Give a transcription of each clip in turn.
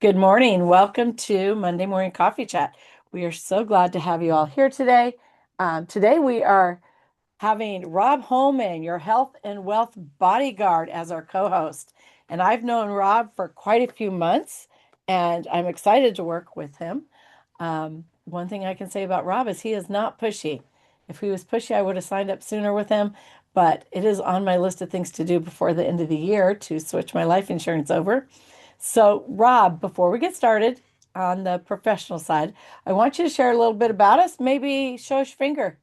Good morning. Welcome to Monday Morning Coffee Chat. We are so glad to have you all here today. Today we are having Rob Hohmann, your health and wealth bodyguard, as our co-host. And I've known Rob for quite a few months, and I'm excited to work with him. One thing I can say about Rob is he is not pushy. If he was pushy, I would have signed up sooner with him, but it is on my list of things to do before the end of the year to switch my life insurance over. So, Rob, before we get started on the professional side, I want you to share a little bit about us. Maybe show us your finger.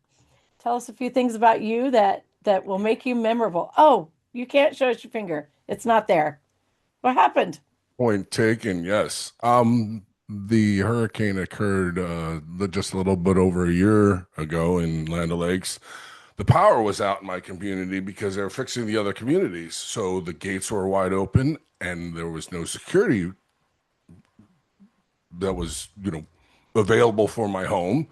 Tell us a few things about you that will make you memorable. Oh, you can't show us your finger. It's not there. What happened? Point taken, yes. The hurricane occurred just a little bit over a year ago in Land O'Lakes. The power was out in my community because they were fixing the other communities. So the gates were wide open and there was no security that was, available for my home.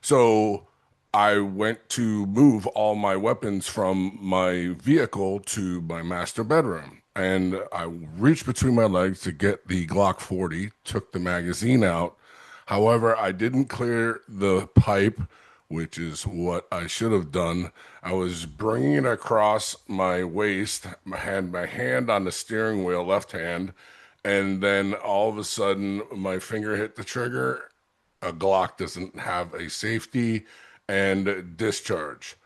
So I went to move all my weapons from my vehicle to my master bedroom. And I reached between my legs to get the Glock 40, took the magazine out. However, I didn't clear the pipe, which is what I should have done. I was bringing it across my waist, had my hand on the steering wheel, left hand, and then all of a sudden my finger hit the trigger. A Glock doesn't have a safety and discharge.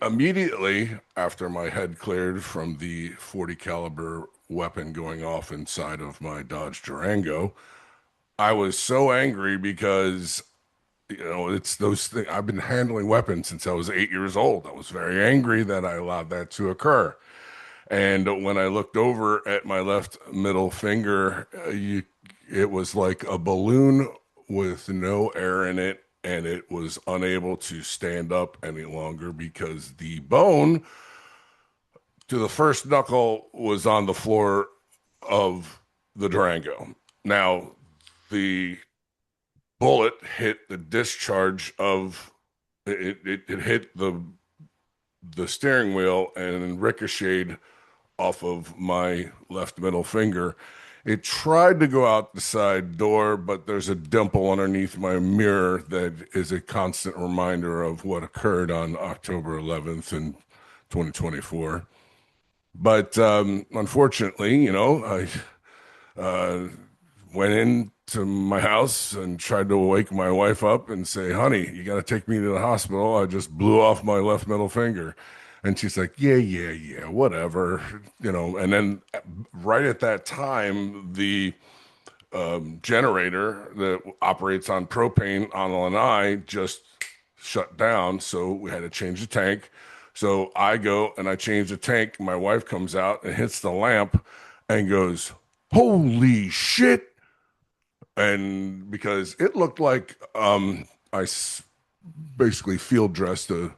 Immediately after my head cleared from the 40 caliber weapon going off inside of my Dodge Durango, I was so angry because it's those things. I've been handling weapons since I was 8 years old. I was very angry that I allowed that to occur. And when I looked over at my left middle finger, it was like a balloon with no air in it, and it was unable to stand up any longer because the bone to the first knuckle was on the floor of the Durango. Now, the bullet hit the discharge of it hit the steering wheel and ricocheted off of my left middle finger. It tried to go out the side door, but there's a dimple underneath my mirror that is a constant reminder of what occurred on October 11th in 2024. But unfortunately, I went into my house and tried to wake my wife up and say, honey, you got to take me to the hospital. I just blew off my left middle finger. And she's like, yeah, yeah, yeah, whatever, And then right at that time, the generator that operates on propane on Lanai just shut down. So we had to change the tank. So I go and I change the tank. My wife comes out and hits the lamp and goes, holy shit. And because it looked like basically field dressed a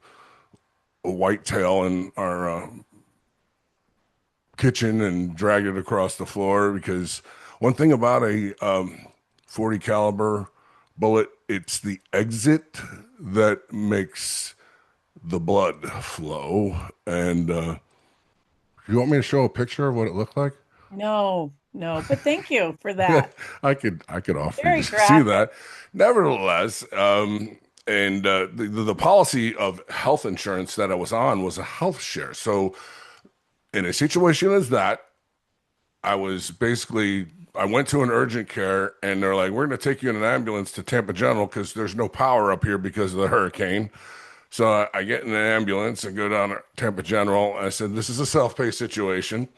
white tail in our kitchen and dragged it across the floor because one thing about a 40 caliber bullet, it's the exit that makes the blood flow. And you want me to show a picture of what it looked like? No, no, but thank you for Yeah, that. I could offer you Very to see graphic. that. Nevertheless, and the policy of health insurance that I was on was a health share. So in a situation as that, I went to an urgent care and they're like, we're going to take you in an ambulance to Tampa General because there's no power up here because of the hurricane. So I get in an ambulance and go down to Tampa General. I said, this is a self-pay situation.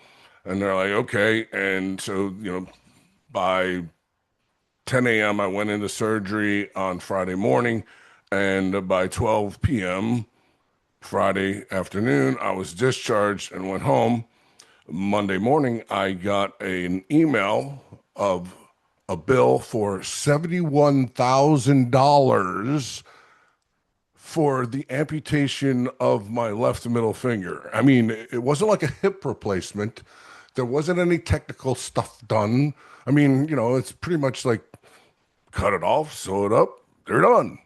And they're like, okay. And so, by 10 a.m., I went into surgery on Friday morning. And by 12 p.m. Friday afternoon, I was discharged and went home. Monday morning, I got an email of a bill for $71,000 for the amputation of my left middle finger. I mean, it wasn't like a hip replacement. There wasn't any technical stuff done. I mean, it's pretty much like cut it off, sew it up, they're done.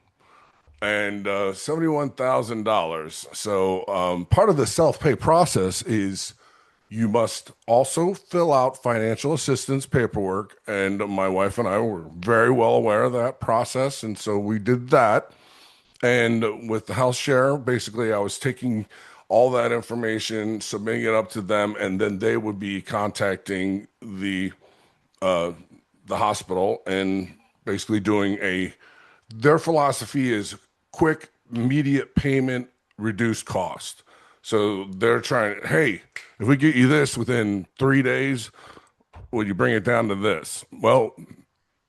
And $71,000. So part of the self-pay process is You must also fill out financial assistance paperwork. And my wife and I were very well aware of that process. And so we did that. And with the house share, basically, I was taking all that information, submitting it up to them, and then they would be contacting uh, the hospital and basically doing a. Their philosophy is quick, immediate payment, reduced cost. So they're trying, hey, if we get you this within 3 days, will you bring it down to this? Well,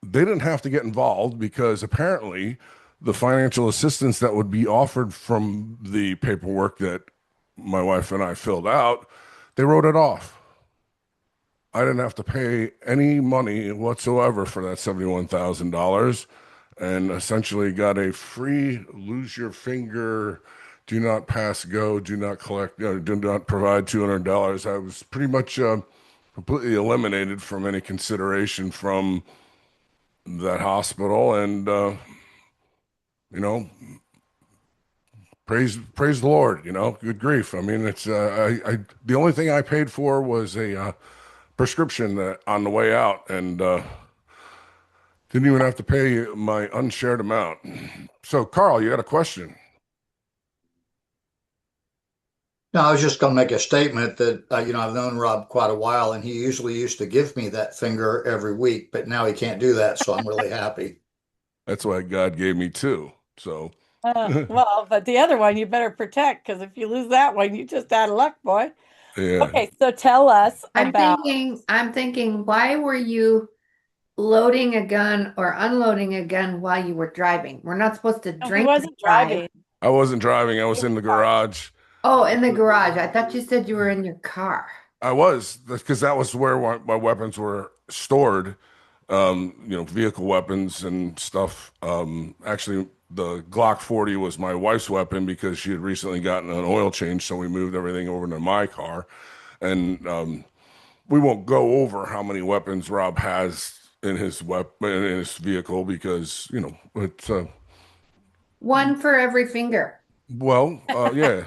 they didn't have to get involved because apparently the financial assistance that would be offered from the paperwork that my wife and I filled out, they wrote it off. I didn't have to pay any money whatsoever for that $71,000 and essentially got a free lose your finger, do not pass go, do not collect, do not provide $200. I was pretty much completely eliminated from any consideration from that hospital. And, you know, praise the Lord, good grief. I mean, the only thing I paid for was a prescription that on the way out. And, didn't even have to pay my unshared amount. So, Carl, you got a question? No, I was just going to make a statement that, I've known Rob quite a while, and he usually used to give me that finger every week, but now he can't do that, so I'm really happy. That's why God gave me two. So, Well, but the other one you better protect because if you lose that one, you just out of luck, boy. yeah, Okay, so tell us about. I'm thinking, why were you loading a gun or unloading a gun while you were driving? We're not supposed to No, he drink and wasn't drive. driving. I wasn't driving. I He was was in the parked. garage. Oh, in the garage. I thought you said you were in your car. I was because that was where my weapons were stored. Vehicle weapons and stuff. Actually, the Glock 40 was my wife's weapon because she had recently gotten an oil change, so we moved everything over to my car. And we won't go over how many weapons Rob has in his weapon in his vehicle because it's One for every finger. yeah.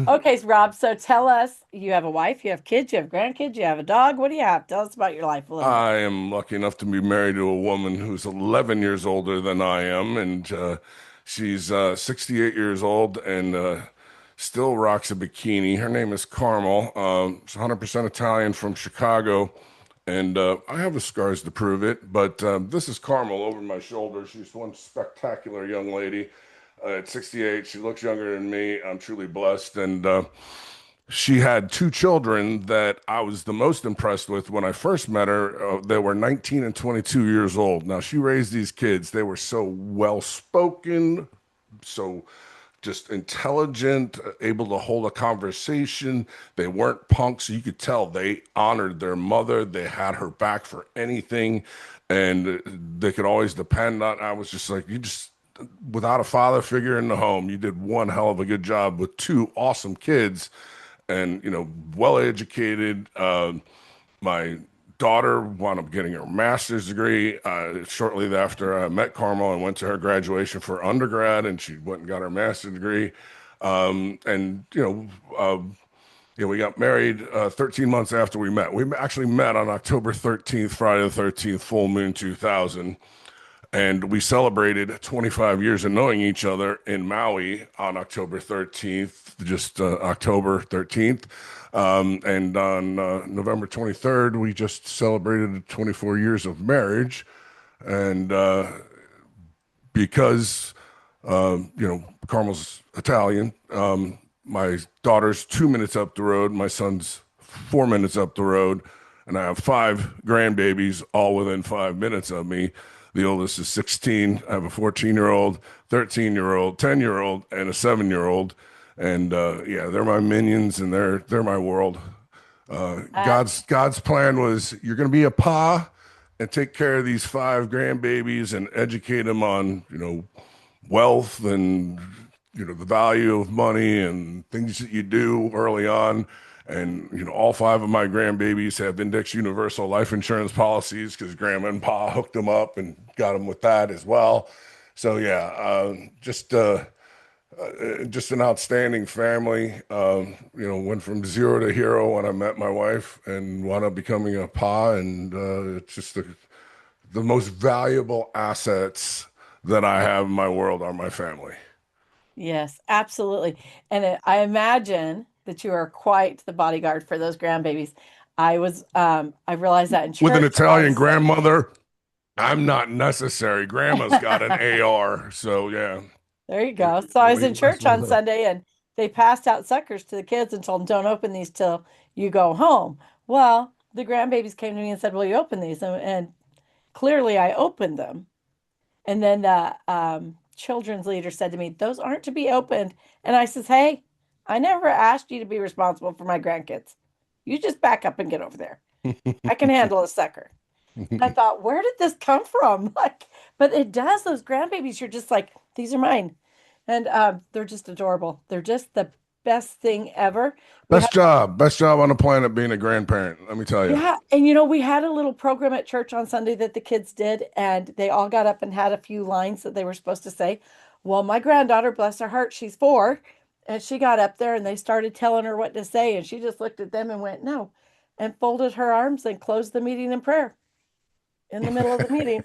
Okay, so Rob, so tell us, you have a wife, you have kids, you have grandkids, you have a dog. What do you have? Tell us about your life a little bit. I am lucky enough to be married to a woman who's 11 years older than I am, and she's 68 years old and still rocks a bikini. Her name is Carmel. She's 100% Italian from Chicago, and I have the scars to prove it. But this is Carmel over my shoulder. She's one spectacular young lady. At 68, she looks younger than me. I'm truly blessed, and she had two children that I was the most impressed with when I first met her. They were 19 and 22 years old. Now, she raised these kids. They were so well spoken, so just intelligent, able to hold a conversation. They weren't punks. You could tell they honored their mother. They had her back for anything, and they could always depend on. I was just like, without a father figure in the home, you did one hell of a good job with two awesome kids and well educated. My daughter wound up getting her master's degree shortly after I met Carmel and went to her graduation for undergrad, and she went and got her master's degree. And we got married 13 months after we met. We actually met on October 13th, Friday the 13th, full moon 2000. And we celebrated 25 years of knowing each other in Maui on October 13th, just October 13th. And on November 23rd, we just celebrated 24 years of marriage. And because, Carmel's Italian, my daughter's 2 minutes up the road, my son's 4 minutes up the road, and I have five grandbabies all within 5 minutes of me. The oldest is 16. I have a 14-year-old, 13-year-old, 10-year-old, and a 7-year-old. And yeah, they're my minions and they're my world. Uh, God's plan was you're going to be a pa and take care of these five grandbabies and educate them on, wealth and the value of money and things that you do early on. And all five of my grandbabies have index universal life insurance policies because grandma and pa hooked them up and got them with that as well. So yeah, just Just an outstanding family. Went from zero to hero when I met my wife and wound up becoming a pa. And it's just the most valuable assets that I have in my world are my family. Yes, absolutely. And I imagine that you are quite the bodyguard for those grandbabies. I realized that in With an church on Italian Sunday. grandmother, I'm not necessary. Grandma's got an AR. So, yeah, There you we, go. So I was we in mess church with on her. Sunday and they passed out suckers to the kids and told them, don't open these till you go home. Well, the grandbabies came to me and said, will you open these? And clearly I opened them. And then the children's leader said to me, those aren't to be opened. And I says, hey, I never asked you to be responsible for my grandkids. You just back up and get over there. I can handle a sucker. I thought, where did this come from? Like, but it does. Those grandbabies, you're just like, these are mine. And they're just adorable. They're just the best thing ever. We had Best job on the planet being a grandparent. Let me tell you. Yeah, and we had a little program at church on Sunday that the kids did, and they all got up and had a few lines that they were supposed to say. Well, my granddaughter, bless her heart, she's 4, and she got up there and they started telling her what to say, and she just looked at them and went, no, and folded her arms and closed the meeting in prayer in the middle of the meeting.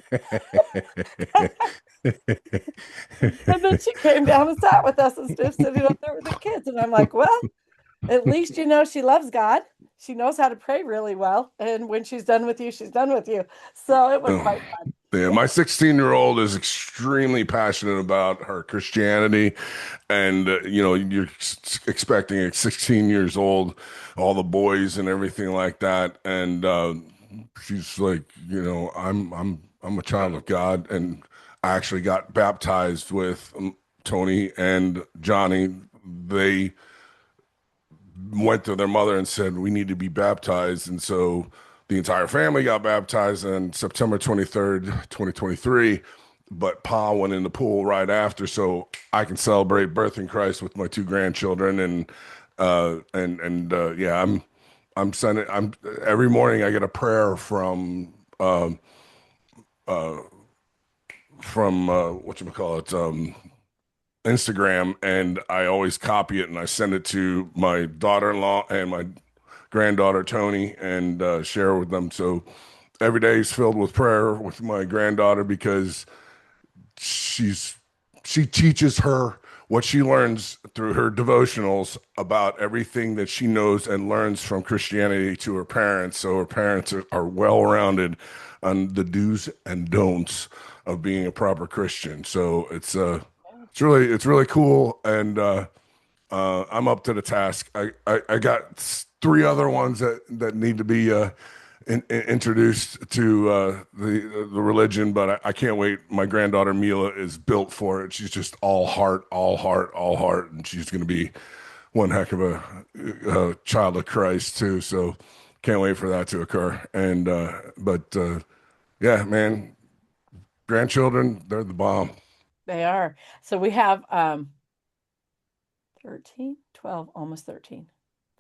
And then she came down and sat with us instead of sitting up there with the kids. And I'm like, well, at least she loves God. She knows how to pray really well. And when she's done with you, she's done with you. So it was Oh, quite fun. yeah, Yeah. my 16-year-old is extremely passionate about her Christianity, and you're expecting at 16 years old, all the boys and everything like that, and she's like, I'm a child of God, and I actually got baptized with Tony and Johnny. They went to their mother and said, we need to be baptized. And so the entire family got baptized on September 23rd, 2023. But Pa went in the pool right after, so I can celebrate birthing Christ with my two grandchildren. And yeah, I'm sending I'm every morning I get a prayer from what you call it, Instagram, and I always copy it and I send it to my daughter-in-law and my granddaughter Tony and share with them. So every day is filled with prayer with my granddaughter because she's she teaches her what she learns through her devotionals about everything that she knows and learns from Christianity to her parents. So her parents are well-rounded on the do's and don'ts of being a proper Christian. So it's really cool, and I'm up to the task. I got three other ones that need to be introduced to the religion, but I can't wait. My granddaughter Mila is built for it. She's just all heart, all heart, all heart, and she's going to be one heck of a child of Christ too. So can't wait for that to occur. And but yeah, man, grandchildren, they're the bomb. They are. So we have 13, 12, almost 13,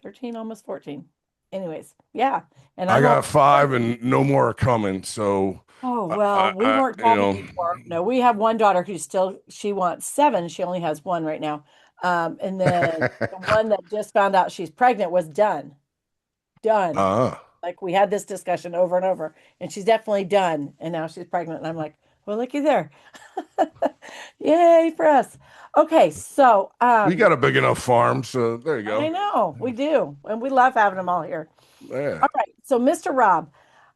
13, almost 14. Anyways, yeah. And I I'm got almost five, 40. and no more are coming. So Oh, well, we weren't you having know. any more. No, we have one daughter who's still, she wants 7. She only has 1 right now. And then the one that just found out she's pregnant was done. Done. Ah. Like we had this discussion over and over, and she's definitely done. And now she's pregnant. And I'm like, well, looky there. Yay for us. Okay, so We got a big enough farm, so there you I go. know we do, and we love having them all here. Yeah. All right, so Mr. Rob,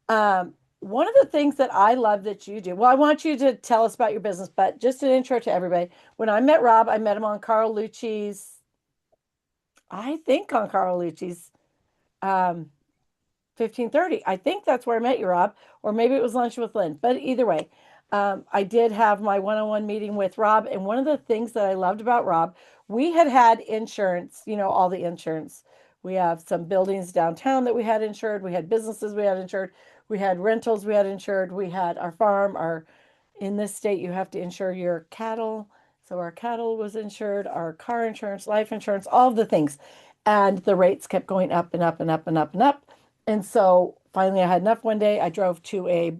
one of the things that I love that you do, well, I want you to tell us about your business, but just an intro to everybody. When I met Rob, I met him on Carl Lucci's, I think on Carl Lucci's um, 15:30. I think that's where I met you, Rob, or maybe it was lunch with Lynn. But either way, I did have my one-on-one meeting with Rob, and one of the things that I loved about Rob, we had insurance, all the insurance. We have some buildings downtown that we had insured. We had businesses we had insured. We had rentals we had insured. We had our farm. Our In this state, you have to insure your cattle. So our cattle was insured, our car insurance, life insurance, all of the things. And the rates kept going up and up and up and up and up. And so finally, I had enough one day. I drove to a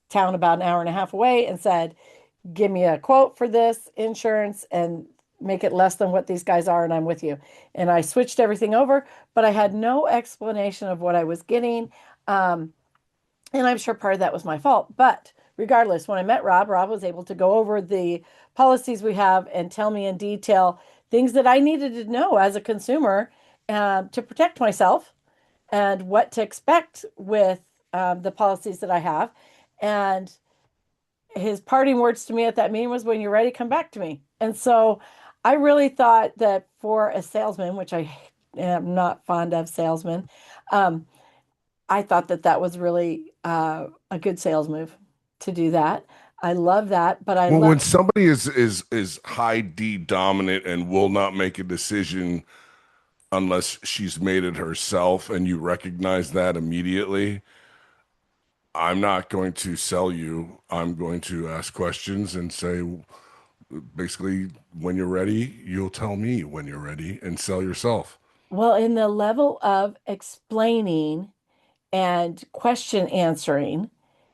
town about an hour and a half away and said, give me a quote for this insurance. And make it less than what these guys are, and I'm with you. And I switched everything over, but I had no explanation of what I was getting. Um, and I'm sure part of that was my fault. But regardless, when I met Rob, Rob was able to go over the policies we have and tell me in detail things that I needed to know as a consumer to protect myself and what to expect with the policies that I have. And his parting words to me at that meeting was, when you're ready, come back to me. And so I really thought that for a salesman, which I am not fond of salesmen, um, I thought that that was really a good sales move to do that. I love that, but I Well, love, when somebody is high D dominant and will not make a decision unless she's made it herself, and you recognize that immediately, I'm not going to sell you. I'm going to ask questions and say, basically, when you're ready, you'll tell me when you're ready and sell yourself. well, in the level of explaining and question answering,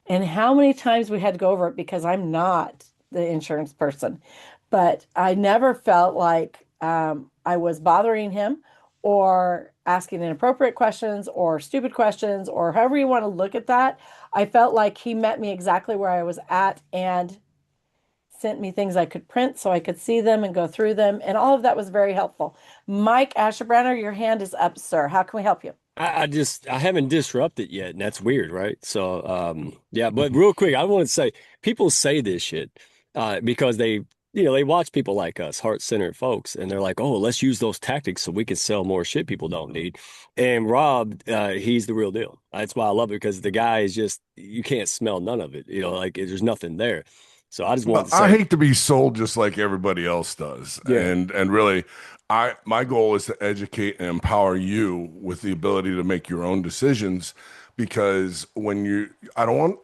and how many times we had to go over it because I'm not the insurance person. But I never felt like I was bothering him or asking inappropriate questions or stupid questions or however you want to look at that. I felt like he met me exactly where I was at and sent me things I could print so I could see them and go through them. And all of that was very helpful. Mike Asherbrenner, your hand is up, sir. How can we help you? I haven't disrupted yet, and that's weird, right? So yeah, but real quick, I want to say people say this shit because they watch people like us, heart-centered folks, and they're like, oh, let's use those tactics so we can sell more shit people don't need. And Rob, he's the real deal. That's why I love it, because the guy is just, you can't smell none of it. Like there's nothing there. So I just wanted Well, to I say, hate to be sold just like everybody else does. yeah, And really, I my goal is to educate and empower you with the ability to make your own decisions, because when you I don't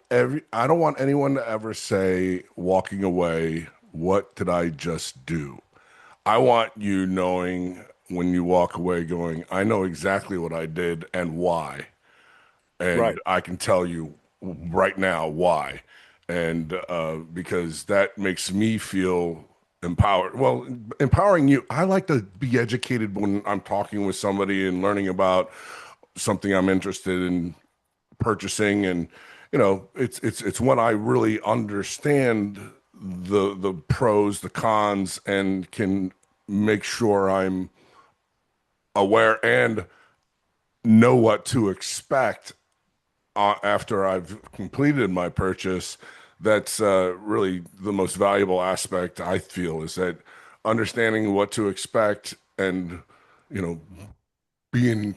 want anyone to ever say walking away, what did I just do? I want you knowing when you walk away going, I know exactly what I did and why, right. and I can tell you right now why. And because that makes me feel empowered. Well, empowering you, I like to be educated when I'm talking with somebody and learning about something I'm interested in purchasing. And it's when I really understand the pros, the cons, and can make sure I'm aware and know what to expect after I've completed my purchase. That's really the most valuable aspect, I feel, is that understanding what to expect and, you know, being,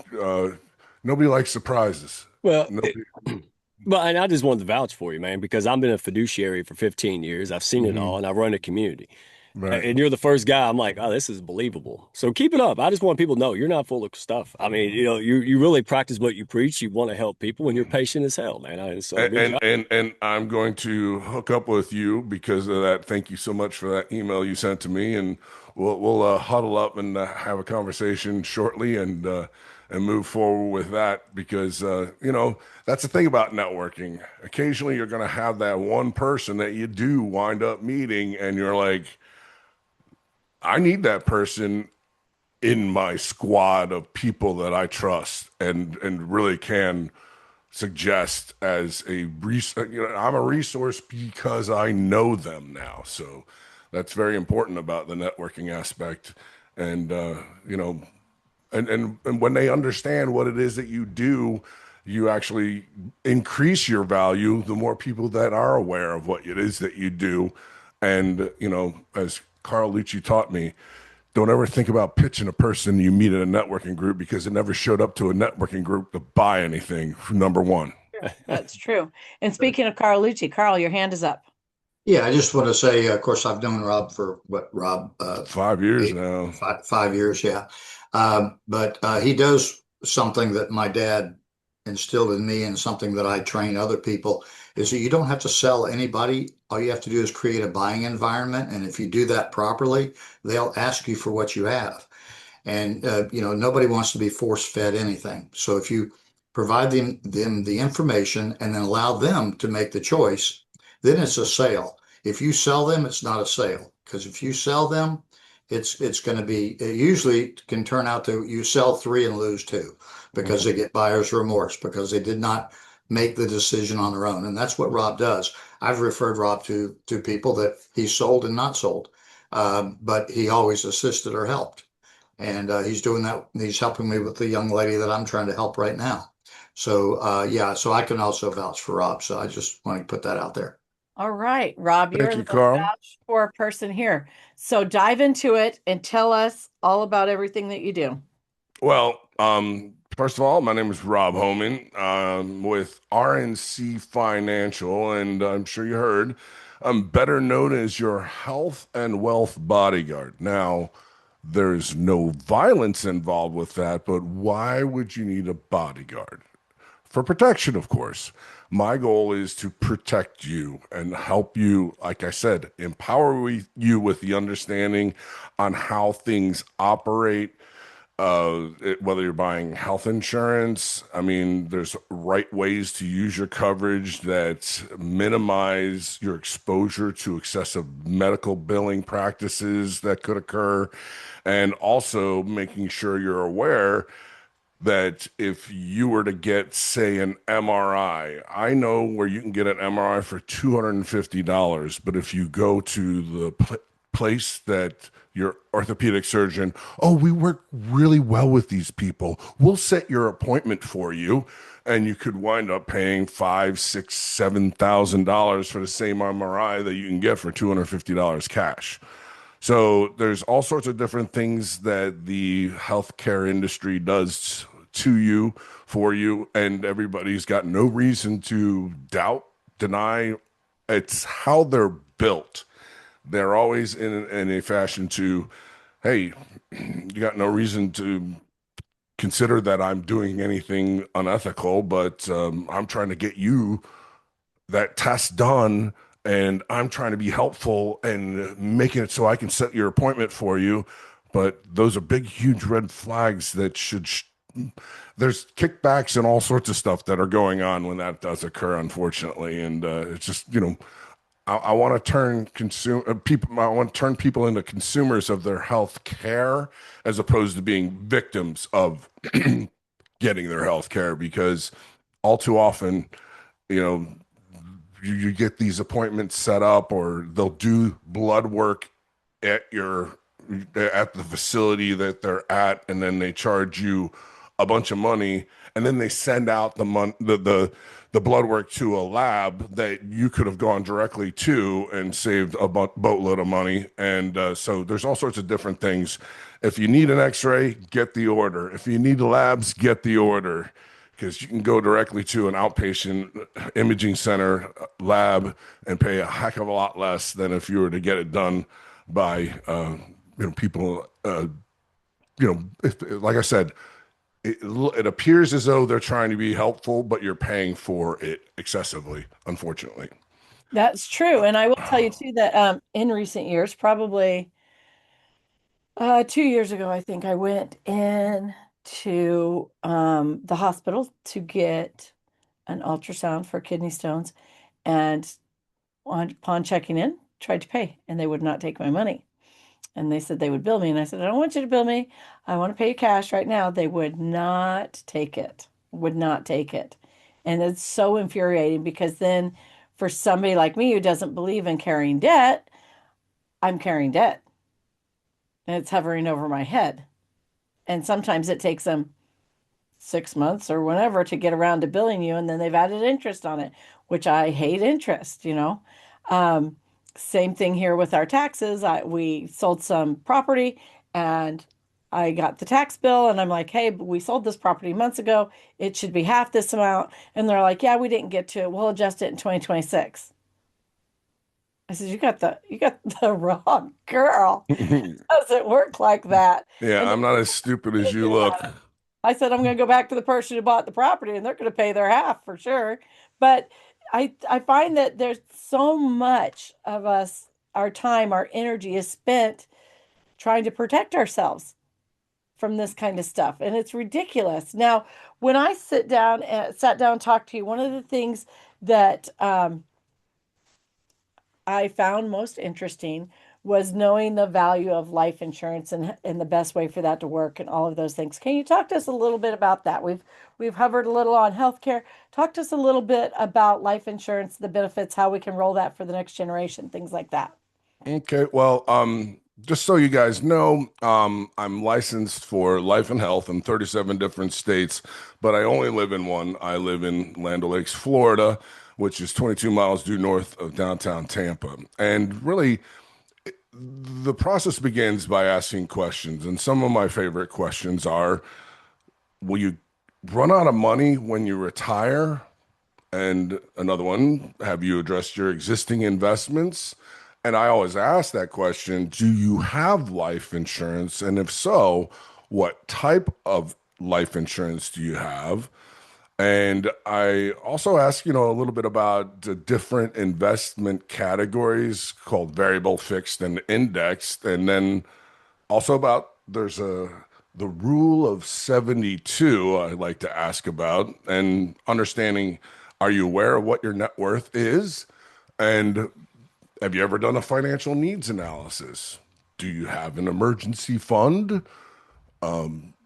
nobody likes surprises. Well, Nobody. Well, and I just wanted to vouch for you, man, because I've been a fiduciary for 15 years. I've seen it all, Mhm. and I run a community. Right. And you're the first guy. I'm like, oh, this is believable. So keep it up. I just want people to know you're not full of stuff. I mean, you really practice what you preach. You want to help people, and you're patient as hell, man. So And, good and job. and and I'm going to hook up with you because of that. Thank you so much for that email you sent to me, and we'll huddle up and have a conversation shortly, and move forward with that, because that's the thing about networking. Occasionally, you're going to have that one person that you do wind up meeting, and you're like, I need that person in my squad of people that I trust and really can suggest as a I'm a resource because I know them now. So that's very important about the networking aspect. And and when they understand what it is that you do, you actually increase your value the more people that are aware of what it is that you do. And as Carl Lucci taught me, don't ever think about pitching a person you meet in a networking group, because it never showed up to a networking group to buy anything, number one. True. That's true. And speaking of Carl Lucci, Carl, your hand is up. Yeah, I just want to say, of course, I've known Rob for what, Rob, 5 years eight, now. 5 years, yeah. But he does something that my dad instilled in me and something that I train other people is that you don't have to sell anybody. All you have to do is create a buying environment. And if you do that properly, they'll ask you for what you have. And nobody wants to be force-fed anything. So if you provide them the information and then allow them to make the choice, then it's a sale. If you sell them, it's not a sale. Because if you sell them, it's going to be, it usually can turn out to you sell three and lose two because they get buyer's remorse because they did not make the decision on their own. And that's what Rob does. I've referred Rob to people that he sold and not sold, but he always assisted or helped. And he's doing that. He's helping me with the young lady that I'm trying to help right now. So yeah, so I can also vouch for Rob. So I just want to put that out there. All right, Rob, you're Thank the you, most Carl. vouched for person here. So dive into it and tell us all about everything that you do. Well, first of all, my name is Rob Hohmann, with RNC Financial, and I'm sure you heard, I'm better known as your health and wealth bodyguard. Now, there's no violence involved with that, but why would you need a bodyguard? For protection, of course. My goal is to protect you and help you, like I said, you with the understanding on how things operate, whether you're buying health insurance. I mean, there's right ways to use your coverage that minimize your exposure to excessive medical billing practices that could occur, and also making sure you're aware that if you were to get, say, an MRI, I know where you can get an MRI for $250, but if you go to the place that your orthopedic surgeon, oh, we work really well with these people, we'll set your appointment for you, and you could wind up paying five, six, $7,000 for the same MRI that you can get for $250 cash. So there's all sorts of different things that the healthcare industry does to you, for you, and everybody's got no reason to doubt, deny. It's how they're built. They're always in a fashion to, hey, you got no reason to consider that I'm doing anything unethical, but I'm trying to get you that test done, and I'm trying to be helpful and making it so I can set your appointment for you. But those are big, huge red flags that there's kickbacks and all sorts of stuff that are going on when that does occur, unfortunately. And it's just, I want to turn people. I want to turn people into consumers of their health care as opposed to being victims of getting their health care, because all too often, you know, you get these appointments set up, or they'll do blood work at the facility that they're at, and then they charge you a bunch of money, and then they send out the blood work to a lab that you could have gone directly to and saved a boatload of money. And so there's all sorts of different things. If you need an x-ray, get the order. If you need labs, get the order, because you can go directly to an outpatient imaging center lab and pay a heck of a lot less than if you were to get it done by people. Like I said, it appears as though they're trying to be helpful, but you're paying for it excessively, unfortunately. That's true. And I will tell you too that in recent years, probably 2 years ago, I think I went in to the hospital to get an ultrasound for kidney stones, and upon checking in, tried to pay, and they would not take my money. And they said they would bill me. And I said, I don't want you to bill me. I want to pay you cash right now. They would not take it, would not take it. And it's so infuriating because then for somebody like me who doesn't believe in carrying debt, I'm carrying debt and it's hovering over my head. And sometimes it takes them 6 months or whenever to get around to billing you, and then they've added interest on it, which I hate interest. Um, Same thing here with our taxes. We sold some property, and I got the tax bill, and I'm like, hey, but we sold this property months ago. It should be half this amount. And they're like, yeah, we didn't get to it. We'll adjust it in 2026. I said, you got the wrong girl. It doesn't work like that. Yeah, And I'm not as stupid as you look. I said, I'm going to go back to the person who bought the property and they're going to pay their half for sure. But I find that there's so much of us, our time, our energy is spent trying to protect ourselves from this kind of stuff. And it's ridiculous. Now, when I sat down and talked to you, one of the things that I found most interesting was knowing the value of life insurance and the best way for that to work and all of those things. Can you talk to us a little bit about that? We've hovered a little on healthcare. Talk to us a little bit about life insurance, the benefits, how we can roll that for the next generation, things like that. Okay, well, just so you guys know, I'm licensed for life and health in 37 different states, but I only live in one. I live in Land O'Lakes, Florida, which is 22 miles due north of downtown Tampa. And really, the process begins by asking questions. And some of my favorite questions are, will you run out of money when you retire? And another one, have you addressed your existing investments? And I always ask that question, do you have life insurance? And if so, what type of life insurance do you have? And I also ask, a little bit about the different investment categories called variable, fixed, and indexed. And then also about the rule of 72 I like to ask about and understanding, are you aware of what your net worth is? And have you ever done a financial needs analysis? Do you have an emergency fund?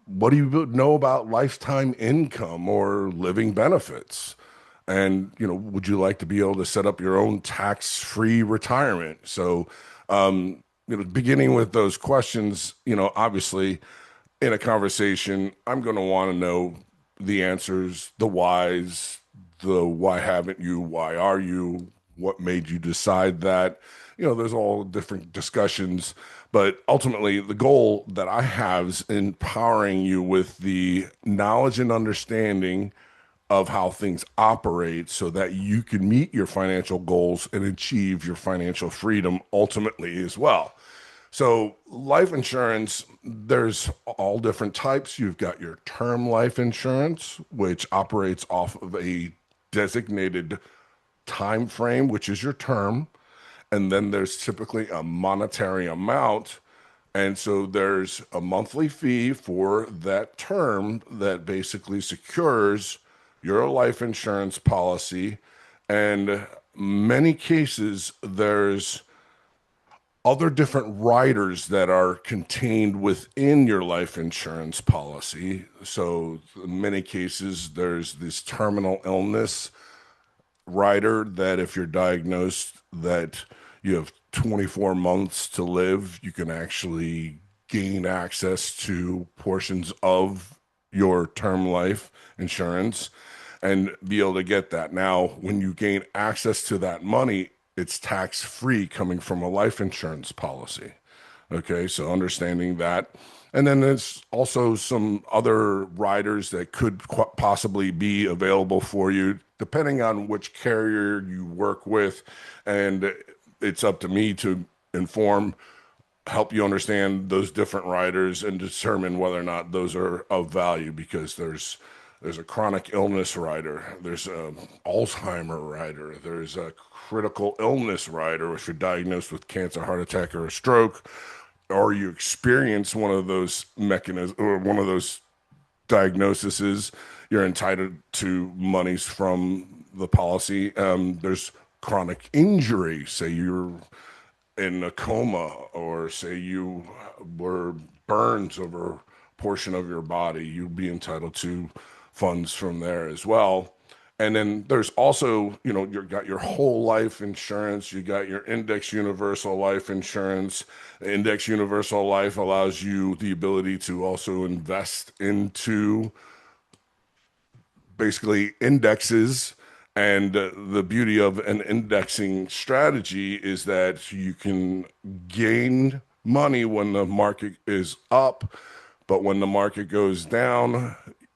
What do you know about lifetime income or living benefits? And, would you like to be able to set up your own tax-free retirement? So, beginning with those questions, obviously in a conversation, I'm going to want to know the answers, the whys, the why haven't you, why are you, what made you decide that. There's all different discussions, but ultimately the goal that I have is empowering you with the knowledge and understanding of how things operate so that you can meet your financial goals and achieve your financial freedom ultimately as well. So, life insurance, there's all different types. You've got your term life insurance, which operates off of a designated time frame, which is your term. And then there's typically a monetary amount. And so there's a monthly fee for that term that basically secures your life insurance policy. And many cases, there's other different riders that are contained within your life insurance policy. So in many cases, there's this terminal illness rider that if you're diagnosed that you have 24 months to live, you can actually gain access to portions of your term life insurance and be able to get that. Now, when you gain access to that money, it's tax free coming from a life insurance policy. Okay, so understanding that. And then there's also some other riders that could possibly be available for you, depending on which carrier you work with. And it's up to me to inform, help you understand those different riders and determine whether or not those are of value because there's a chronic illness rider, there's a Alzheimer rider, there's a critical illness rider if you're diagnosed with cancer, heart attack, or a stroke, or you experience one of those mechanisms or one of those diagnoses, you're entitled to monies from the policy. There's chronic injury, say you're in a coma, or say you were burns over a portion of your body, you'd be entitled to funds from there as well. And then there's also, you've got your whole life insurance, you got your index universal life insurance. Index universal life allows you the ability to also invest into basically indexes. And the beauty of an indexing strategy is that you can gain money when the market is up, but when the market goes down,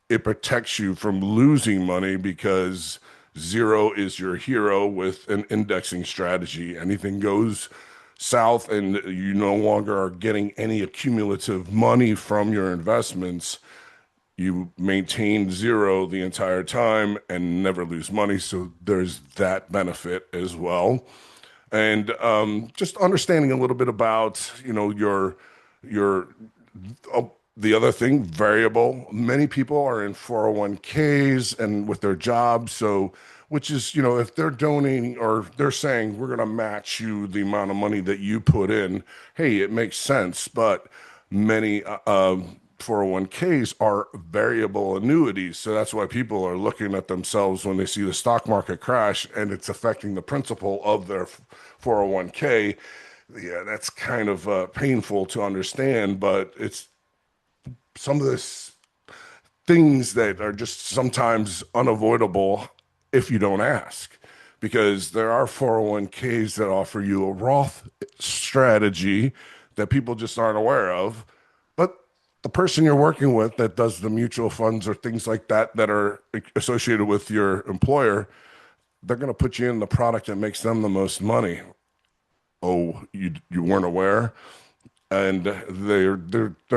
it protects you from losing money because zero is your hero with an indexing strategy. Anything goes south and you no longer are getting any accumulative money from your investments, you maintain zero the entire time and never lose money. So there's that benefit as well. And just understanding a little bit about, your the other thing, variable. Many people are in 401ks and with their jobs. So which is, you know, if they're donating or they're saying we're going to match you the amount of money that you put in, hey, it makes sense. But many 401ks are variable annuities. So that's why people are looking at themselves when they see the stock market crash and it's affecting the principal of their 401k. Yeah, that's kind of painful to understand, but it's some of this things that are just sometimes unavoidable if you don't ask. Because there are 401ks that offer you a Roth strategy that people just aren't aware of. But the person you're working with that does the mutual funds or things like that that are associated with your employer, they're going to put you in the product that makes them the most money. Oh, you weren't aware, and they're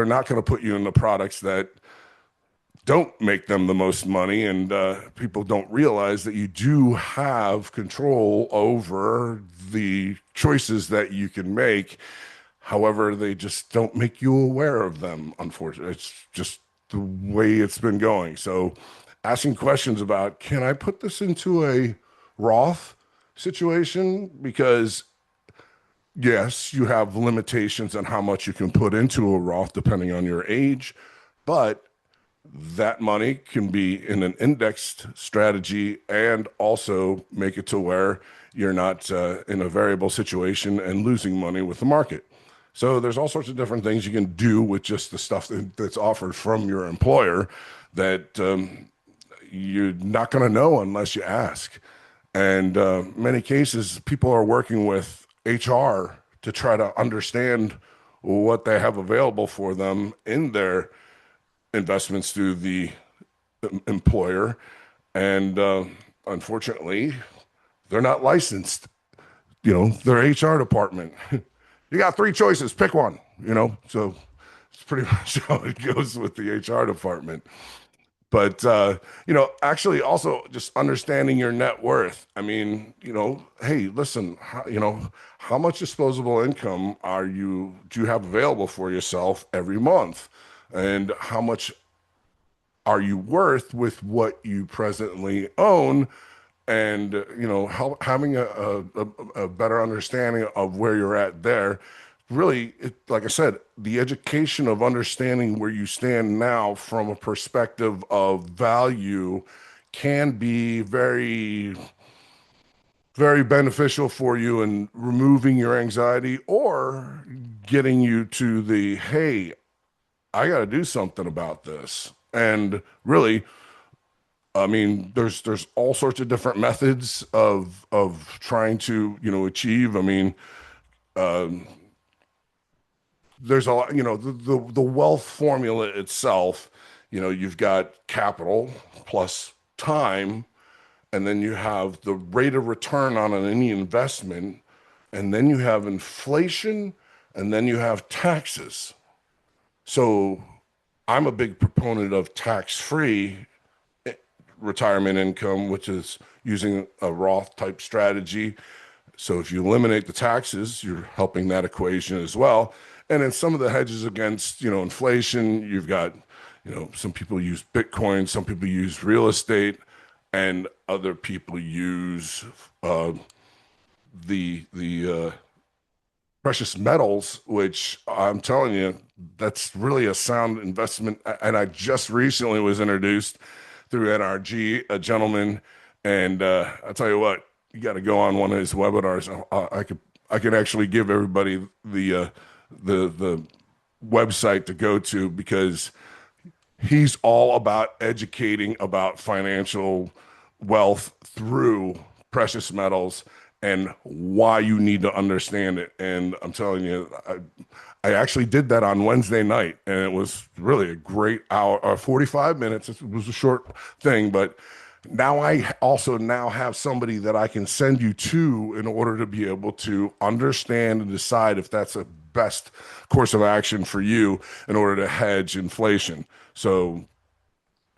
not going to put you in the products that don't make them the most money, and people don't realize that you do have control over the choices that you can make. However, they just don't make you aware of them, unfortunately. It's just the way it's been going. So asking questions about, can I put this into a Roth situation? Because yes, you have limitations on how much you can put into a Roth depending on your age, but that money can be in an indexed strategy and also make it to where you're not in a variable situation and losing money with the market. So there's all sorts of different things you can do with just the stuff that's offered from your employer that you're not going to know unless you ask. And many cases, people are working with HR to try to understand what they have available for them in their investments through the employer, and unfortunately, they're not licensed. You know, their HR department. You got three choices, pick one. You know, so it's pretty much how it goes with the HR department. But you know, actually, also just understanding your net worth. I mean, you know, hey, listen, you know, how much disposable income do you have available for yourself every month, and how much are you worth with what you presently own? And you know, having a better understanding of where you're at there, really, like I said, the education of understanding where you stand now from a perspective of value can be very, very beneficial for you in removing your anxiety or getting you to the, hey, I got to do something about this. And really, I mean, there's all sorts of different methods of trying to, you know, achieve. I mean, um, there's a lot, you know, the wealth formula itself, you know, you've got capital plus time, and then you have the rate of return on any investment, and then you have inflation, and then you have taxes. So I'm a big proponent of tax-free retirement income, which is using a Roth type strategy. So if you eliminate the taxes, you're helping that equation as well. And then some of the hedges against, you know, inflation, you've got, you know, some people use Bitcoin, some people use real estate, and other people use uh, the precious metals, which I'm telling you, that's really a sound investment. And I just recently was introduced through NRG, a gentleman, and I'll tell you what, you got to go on one of his webinars. I could actually give everybody the website to go to because he's all about educating about financial wealth through precious metals and why you need to understand it. And I'm telling you, I actually did that on Wednesday night, and it was really a great hour, or 45 minutes. It was a short thing, but now I also now have somebody that I can send you to in order to be able to understand and decide if that's a best course of action for you in order to hedge inflation. So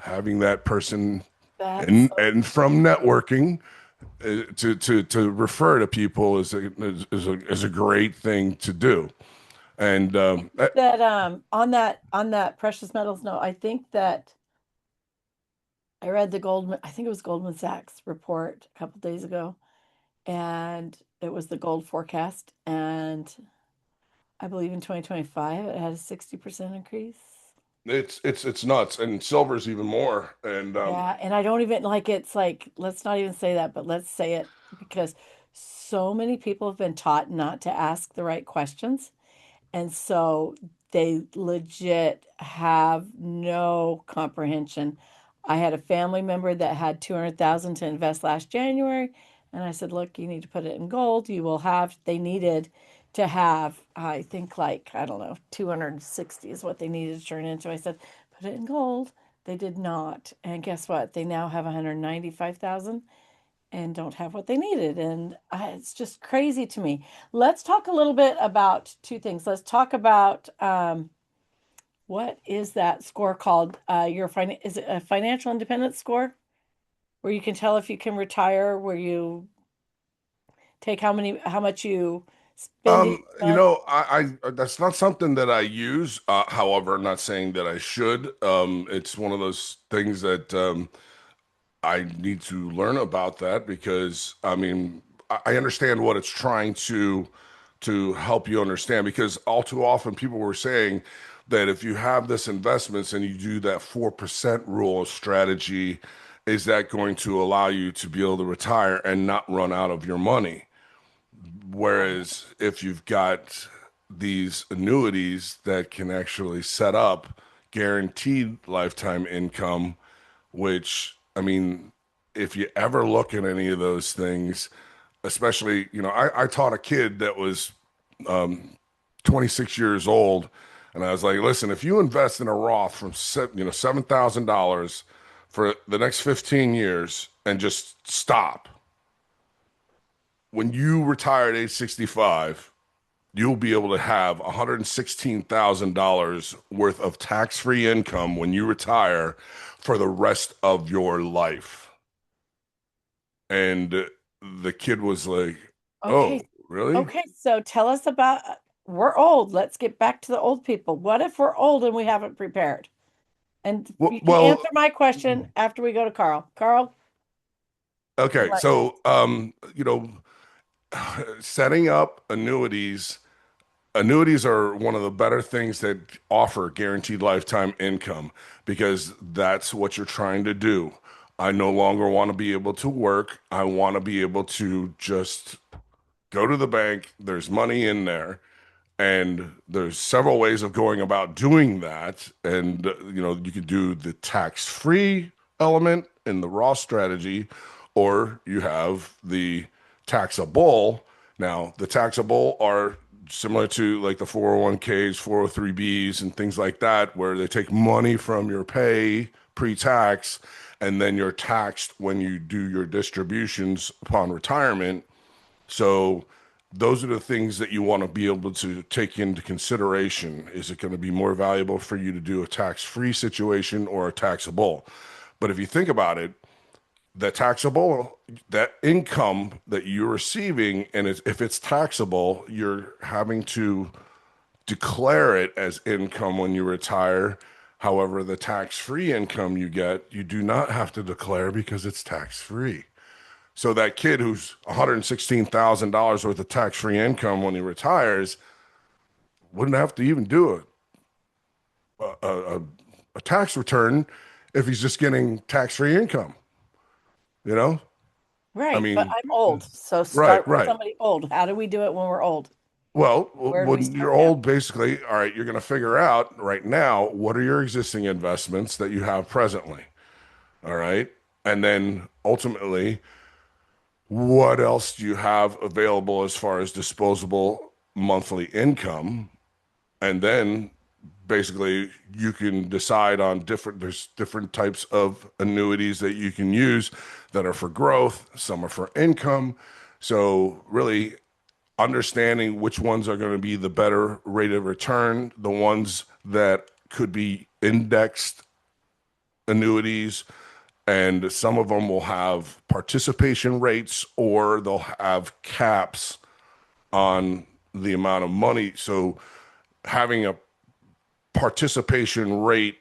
having that person That's and from networking to refer to people is a great thing to do. And that on that precious metals note, I think that I read the Goldman, I think it was Goldman Sachs report a couple days ago, and it was the gold forecast. And I believe in 2025, it had a 60% increase. It's nuts, and silver's even more. And Yeah, and I don't even like it's like, let's not even say that, but let's say it because so many people have been taught not to ask the right questions. And so they legit have no comprehension. I had a family member that had 200,000 to invest last January, and I said, "Look, you need to put it in gold. You will have," they needed to have, I think like, I don't know, 260 is what they needed to turn into. I said, "Put it in gold." They did not. And guess what? They now have 195,000 and don't have what they needed. And it's just crazy to me. Let's talk a little bit about two things. Let's talk about what is that score called? Is it a financial independence score where you can tell if you can retire, where you take how much you spend each you month? know, that's not something that I use. However, I'm not saying that I should. It's one of those things that I need to learn about that because I mean I understand what it's trying to help you understand because all too often people were saying that if you have this investments and you do that 4% rule strategy, is that going to allow you to be able to retire and not run out of your money? Whereas if you've got these annuities that can actually set up guaranteed lifetime income, which I mean, if you ever look at any of those things, especially, you know, I taught a kid that was 26 years old, and I was like, listen, if you invest in a Roth from $7,000 for the next 15 years and just stop, when you retire at age 65, you'll be able to have $116,000 worth of tax-free income when you retire for the rest of your life. And the kid was like, Okay. "Oh, really?" Okay. So tell us about, we're old. Let's get back to the old people. What if we're old and we haven't prepared? And Well, you can well, answer my question after we go to Carl. Carl, you okay. want, So, setting up annuities, annuities are one of the better things that offer guaranteed lifetime income because that's what you're trying to do. I no longer want to be able to work. I want to be able to just go to the bank. There's money in there. And there's several ways of going about doing that. And, you could do the tax-free element in the Roth strategy, or you have the taxable. Now, the taxable are similar to like the 401ks, 403bs, and things like that, where they take money from your pay pre-tax, and then you're taxed when you do your distributions upon retirement. So those are the things that you want to be able to take into consideration. Is it going to be more valuable for you to do a tax-free situation or a taxable? But if you think about it, that taxable, that income that you're receiving, and if it's taxable, you're having to declare it as income when you retire. However, the tax-free income you get, you do not have to declare because it's tax-free. So that kid who's $116,000 worth of tax-free income when he retires wouldn't have to even do a tax return if he's just getting tax-free income, you know? I right, but mean, I'm old. So right, start with right. somebody old. How do we do it when we're old? Well, Where do we when you're start now? old, basically, all right, you're going to figure out right now what are your existing investments that you have presently, all right? And then ultimately, what else do you have available as far as disposable monthly income? And then basically you can decide on there's different types of annuities that you can use that are for growth, some are for income. So really understanding which ones are going to be the better rate of return, the ones that could be indexed annuities, and some of them will have participation rates or they'll have caps on the amount of money. So having a participation rate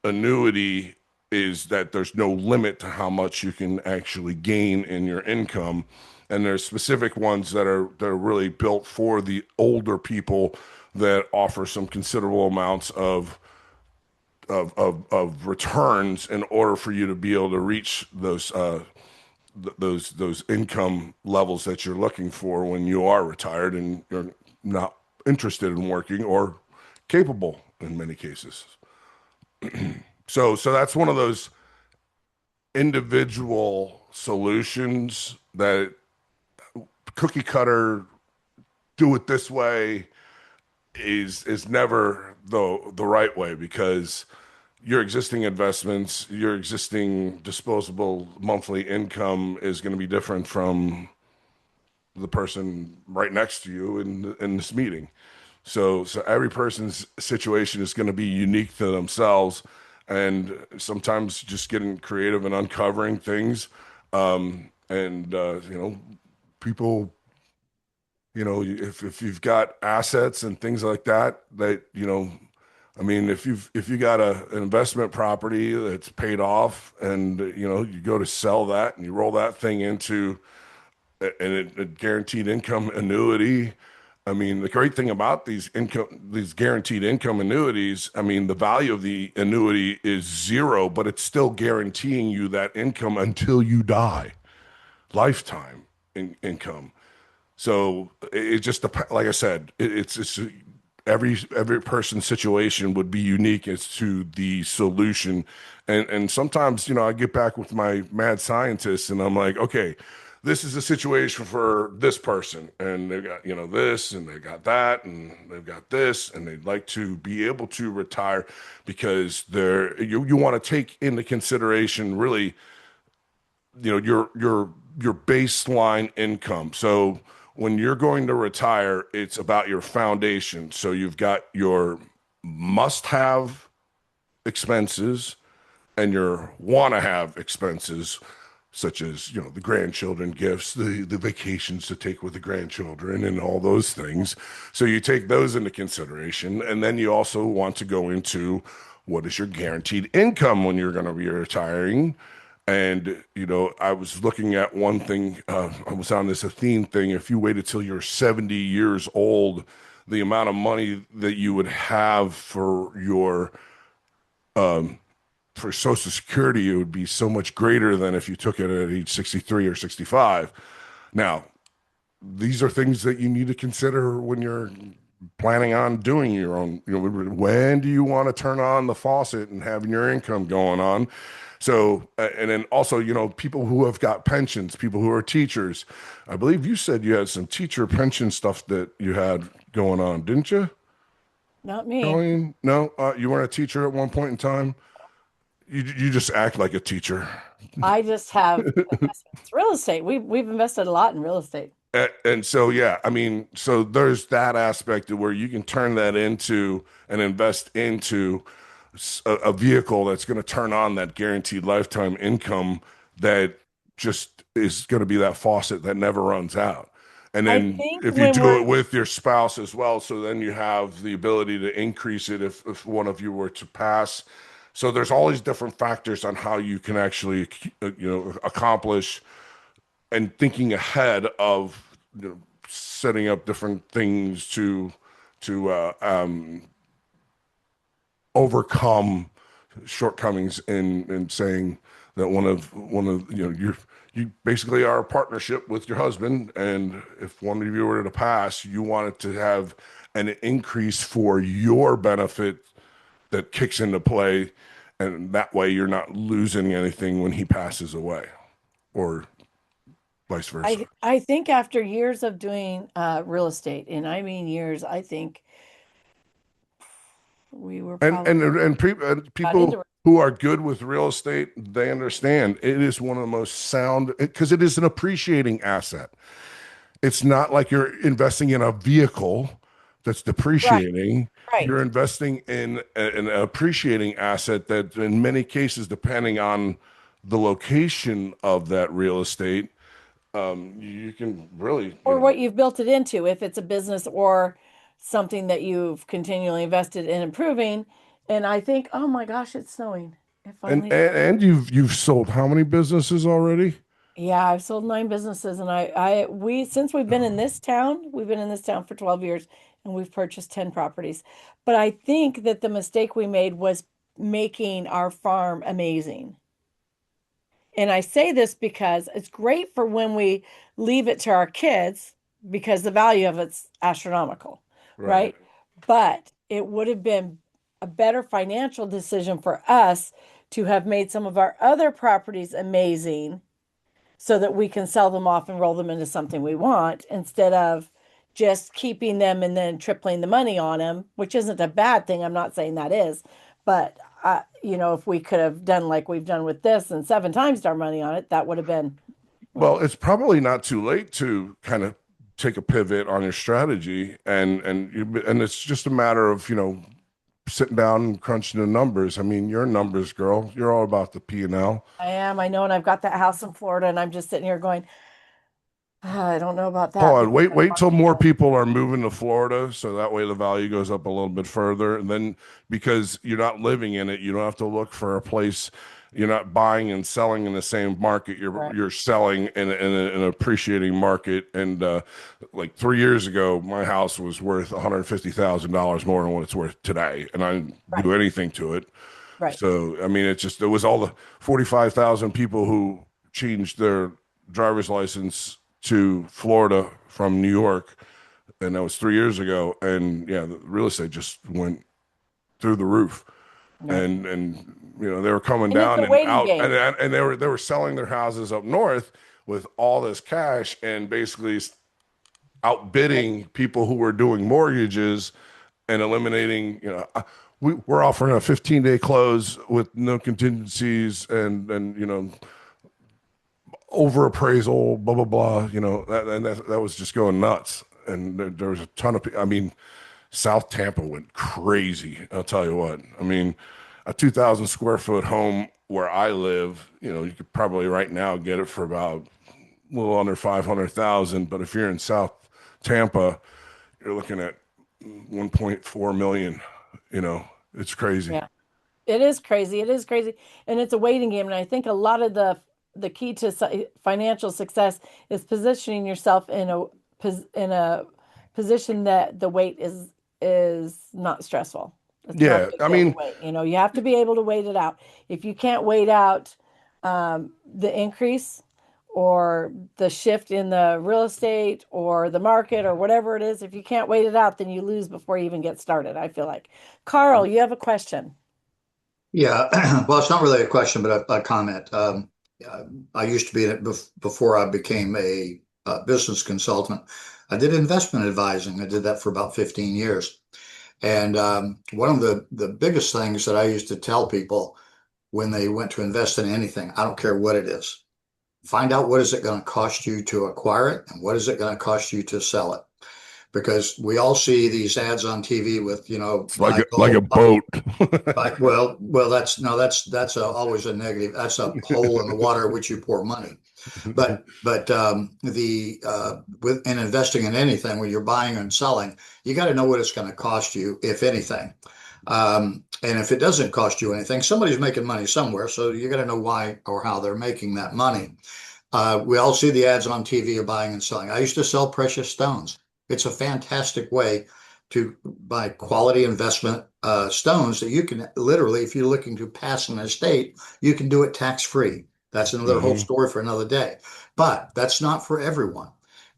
annuity is that there's no limit to how much you can actually gain in your income. And there's specific ones that are really built for the older people that offer some considerable amounts of returns in order for you to be able to reach those income levels that you're looking for when you are retired and you're not interested in working or capable in many cases. So that's one of those individual solutions that cookie cutter do it this way is never the right way, because your existing investments, your existing disposable monthly income is going to be different from the person right next to you in this meeting. So every person's situation is going to be unique to themselves, and sometimes just getting creative and uncovering things. And people, if you've got assets and things like that, I mean, if you got an investment property that's paid off, and you go to sell that and you roll that thing into a guaranteed income annuity. I mean, the great thing about these guaranteed income annuities, I mean, the value of the annuity is zero, but it's still guaranteeing you that income until you die, lifetime income. So it just like I said, it's every person's situation would be unique as to the solution. And sometimes, I get back with my mad scientists and I'm like, okay, this is a situation for this person, and they've got, this, and they got that, and they've got this, and they'd like to be able to retire because you want to take into consideration really, your baseline income. So when you're going to retire, it's about your foundation. So you've got your must-have expenses and your want-to-have expenses, such as, the grandchildren gifts, the vacations to take with the grandchildren, and all those things. So you take those into consideration, and then you also want to go into what is your guaranteed income when you're going to be retiring. And, I was looking at one thing, I was on this Athene thing. If you waited till you're 70 years old, the amount of money that you would have um, for Social Security, it would be so much greater than if you took it at age 63 or 65. Now, these are things that you need to consider when you're planning on doing your own. When do you want to turn on the faucet and having your income going on? So, and then also, people who have got pensions, people who are teachers. I believe you said you had some teacher pension stuff that you had going on, didn't you, Not me. Colleen? No, you weren't a teacher at one point in time. You just act like a teacher. I just have investments. Real estate. We've invested a lot in real estate. And so, yeah, I mean, so there's that aspect of where you can turn that into and invest into a vehicle that's going to turn on that guaranteed lifetime income that just is going to be that faucet that never runs out. And I then think if you when do we're it with your spouse as well, so then you have the ability to increase it if one of you were to pass. So there's all these different factors on how you can actually, accomplish, and thinking ahead of, setting up different things to overcome shortcomings in saying that one of you basically are a partnership with your husband, and if one of you were to pass, you want it to have an increase for your benefit that kicks into play, and that way you're not losing anything when he passes away, or vice versa. I think after years of doing real estate, and I mean years, I think we were And probably and and, pe- and got into people it. who are good with real estate, they understand it is one of the most sound, because it is an appreciating asset. It's not like you're investing in a vehicle that's Right, depreciating. You're right. investing in an appreciating asset that, in many cases, depending on the location of that real estate, you can really, Or what you've built it into, if it's a business or something that you've continually invested in improving. And I think, oh my gosh, it's snowing. It And finally and, started. and you've sold how many businesses already? Yeah, I've sold 9 businesses, and we since we've been in this town, we've been in this town for 12 years, and we've purchased 10 properties. But I think that the mistake we made was making our farm amazing. And I say this because it's great for when we leave it to our kids because the value of it's astronomical, Right. right? But it would have been a better financial decision for us to have made some of our other properties amazing so that we can sell them off and roll them into something we want instead of just keeping them and then tripling the money on them, which isn't a bad thing. I'm not saying that is, but if we could have done like we've done with this and 7 times our money on it, that would have been Well, it's probably not too late to kind of take a pivot on your strategy, and it's just a matter of, sitting down and crunching the numbers. I mean, you're a numbers girl. You're all about the P&L. I am. I know, and I've got that house in Florida, and I'm just sitting here going, I don't know about that Hold on, because wait till more people are moving to Florida, so that way the value goes up a little bit further. And then because you're not living in it, you don't have to look for a place. You're not buying and selling in the same market. You're right, you're selling in an appreciating market. And like 3 years ago, my house was worth $150,000 more than what it's worth today, and I didn't right, do anything to it. right. So I mean, it was all the 45,000 people who changed their driver's license to Florida from New York, and that was 3 years ago. And yeah, the real estate just went through the roof, Right. and they were coming And it's down a and waiting out, and game. they were selling their houses up north with all this cash and basically Right. outbidding people who were doing mortgages and eliminating. We're offering a 15-day close with no contingencies and over appraisal, blah blah blah. That was just going nuts. And there was a ton of people. I mean, South Tampa went crazy. I'll tell you what. I mean, a 2,000 square foot home where I live, you could probably right now get it for about a little under 500,000. But if you're in South Tampa, you're looking at 1.4 million. It's crazy. Yeah. It is crazy. It is crazy. And it's a waiting game. And I think a lot of the key to financial success is positioning yourself in a position that the wait is not stressful. It's not a Yeah, big I deal to mean, wait. You have to be able to wait it out. If you can't wait out the increase or the shift in the real estate or the market or whatever it is, if you can't wait it out, then you lose before you even get started, I feel like. Carl, you have a question. Yeah, well, it's not really a question, but a comment. Uh, I used to be in it before I became a business consultant. I did investment advising. I did that for about 15 years. And one of the biggest things that I used to tell people when they went to invest in anything, I don't care what it is, find out what is it going to cost you to acquire it and what is it going to cost you to sell it. Because we all see these ads on TV with, it's like buy a gold, boat. well, that's no, that's always a negative. That's a hole in the water which you pour money. But the with in investing in anything, when you're buying and selling, you got to know what it's going to cost you, if anything. And if it doesn't cost you anything, somebody's making money somewhere, so you got to know why or how they're making that money. We all see the ads on TV of buying and selling. I used to sell precious stones. It's a fantastic way to buy quality investment stones that you can literally, if you're looking to pass an estate, you can do it tax free. That's another whole Hmm. story for another day. But that's not for everyone.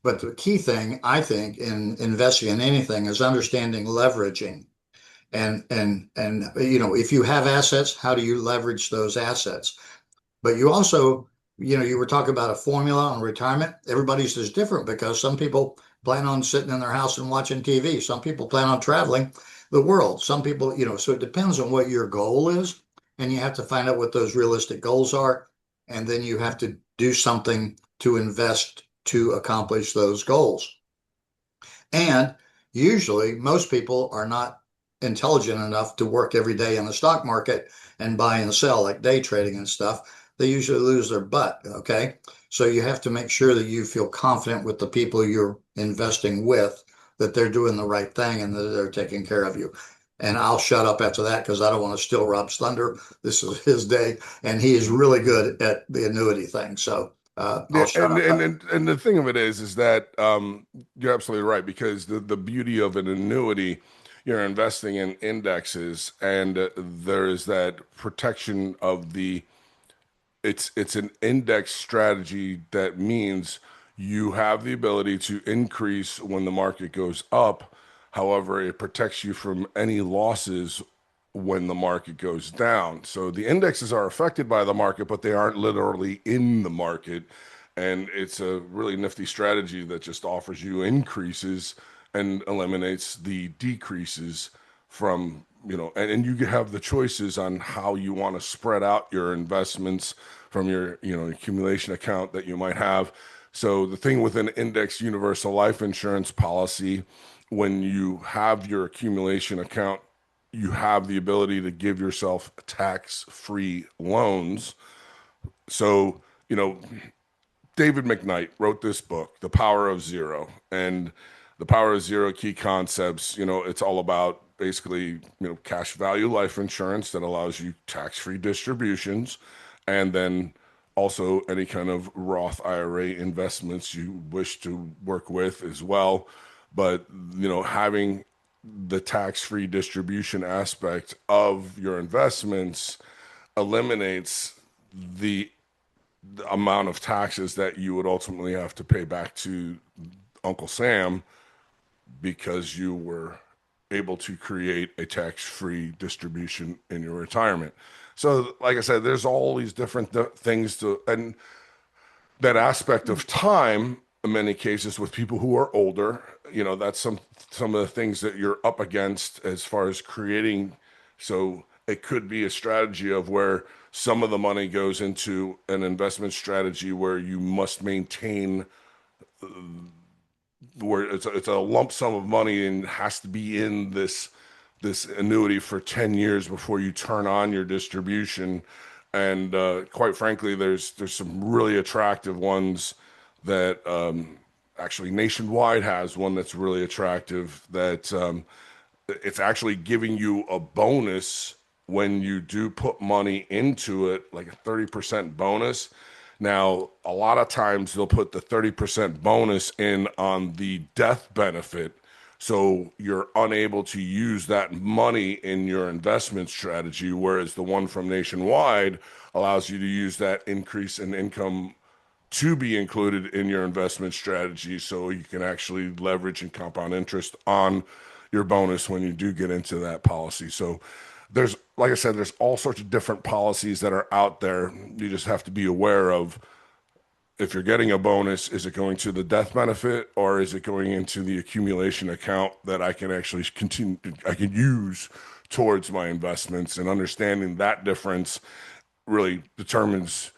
But the key thing, I think, in investing in anything is understanding leveraging. And if you have assets, how do you leverage those assets? But you also, you were talking about a formula on retirement. Everybody's is different because some people plan on sitting in their house and watching TV. Some people plan on traveling the world. Some people, so it depends on what your goal is. And you have to find out what those realistic goals are. And then you have to do something to invest to accomplish those goals. And usually, most people are not intelligent enough to work every day in the stock market and buy and sell like day trading and stuff. They usually lose their butt. Okay. So you have to make sure that you feel confident with the people you're investing with, that they're doing the right thing and that they're taking care of you. and I'll shut up after that because I don't want to steal Rob's thunder. This is his day, and he is really good at the annuity thing. So Yeah, I'll shut up. and the thing of it is that you're absolutely right because the beauty of an annuity, you're investing in indexes, and there is that protection of the it's an index strategy that means you have the ability to increase when the market goes up. However, it protects you from any losses when the market goes down. So the indexes are affected by the market, but they aren't literally in the market. And it's a really nifty strategy that just offers you increases and eliminates the decreases from, and you have the choices on how you want to spread out your investments from your, accumulation account that you might have. So the thing with an index universal life insurance policy, when you have your accumulation account, you have the ability to give yourself tax-free loans. So, David McKnight wrote this book, The Power of Zero, and the Power of Zero key concepts. It's all about basically, cash value life insurance that allows you tax-free distributions, and then also any kind of Roth IRA investments you wish to work with as well. But, having the tax-free distribution aspect of your investments eliminates the amount of taxes that you would ultimately have to pay back to Uncle Sam because you were able to create a tax-free distribution in your retirement. So, like I said, there's all these different things to, and that aspect of time in many cases with people who are older, that's some of the things that you're up against as far as creating. So it could be a strategy of where some of the money goes into an investment strategy where you must maintain, where it's a lump sum of money and has to be in this annuity for 10 years before you turn on your distribution. And quite frankly, there's some really attractive ones that actually Nationwide has one that's really attractive that it's actually giving you a bonus when you do put money into it, like a 30% bonus. Now, a lot of times they'll put the 30% bonus in on the death benefit. So you're unable to use that money in your investment strategy, whereas the one from Nationwide allows you to use that increase in income to be included in your investment strategy so you can actually leverage and compound interest on your bonus when you do get into that policy. So there's, like I said, there's all sorts of different policies that are out there. You just have to be aware of if you're getting a bonus, is it going to the death benefit or is it going into the accumulation account that I can actually continue, I can use towards my investments, and understanding that difference really determines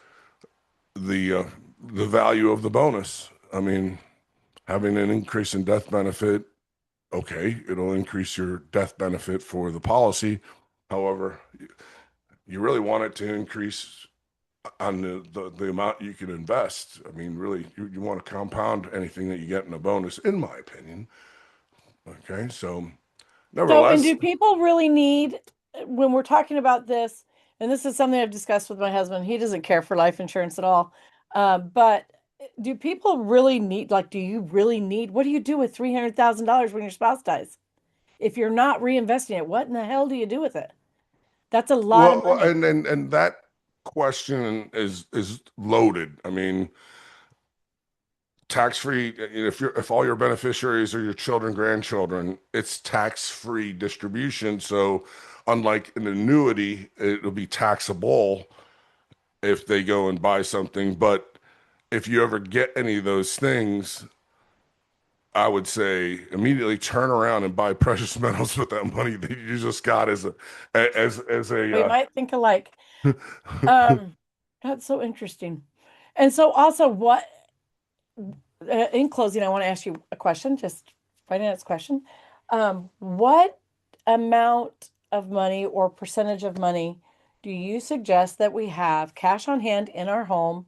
the value of the bonus. I mean, having an increase in death benefit, okay, it'll increase your death benefit for the policy. However, you really want it to increase on the amount you can invest. I mean, really, you want to compound anything that you get in a bonus, in my opinion. Okay, so So, and nevertheless, do people really need, when we're talking about this, and this is something I've discussed with my husband, he doesn't care for life insurance at all. But do people really need, like, do you really need, what do you do with $300,000 when your spouse dies? If you're not reinvesting it, what in the hell do you do with it? That's a lot of well, money. and that question is loaded. I mean, tax free, if all your beneficiaries are your children, grandchildren, it's tax free distribution. So unlike an annuity, it'll be taxable if they go and buy something. But if you ever get any of those things, I would say immediately turn around and buy precious metals with that money that you just got as We a might think alike. Um, that's so interesting. And so also in closing, I want to ask you a question, just finance question. What amount of money or percentage of money do you suggest that we have cash on hand in our home,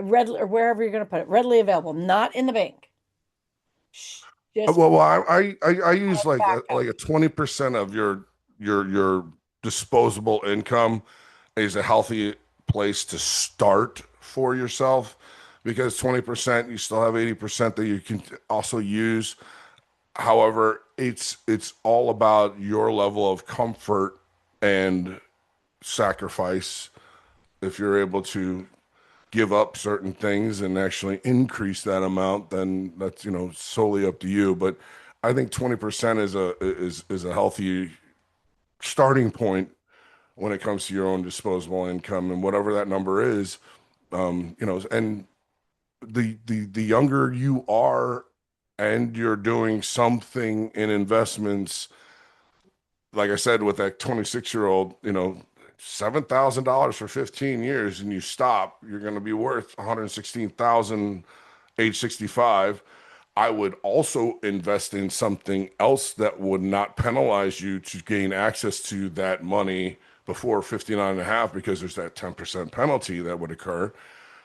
readily or wherever you're going to put it, readily available, not in the bank? Shh. just I use backup. like a 20% of your disposable income is a healthy place to start for yourself, because 20% you still have 80% that you can also use. However, it's all about your level of comfort and sacrifice. If you're able to give up certain things and actually increase that amount, then that's, solely up to you. But I think 20% is a healthy starting point when it comes to your own disposable income, and whatever that number is. And the younger you are and you're doing something in investments, like I said, with that 26-year-old, $7,000 for 15 years and you stop, you're going to be worth 116,000 age 65. I would also invest in something else that would not penalize you to gain access to that money before 59 and a half, because there's that 10% penalty that would occur.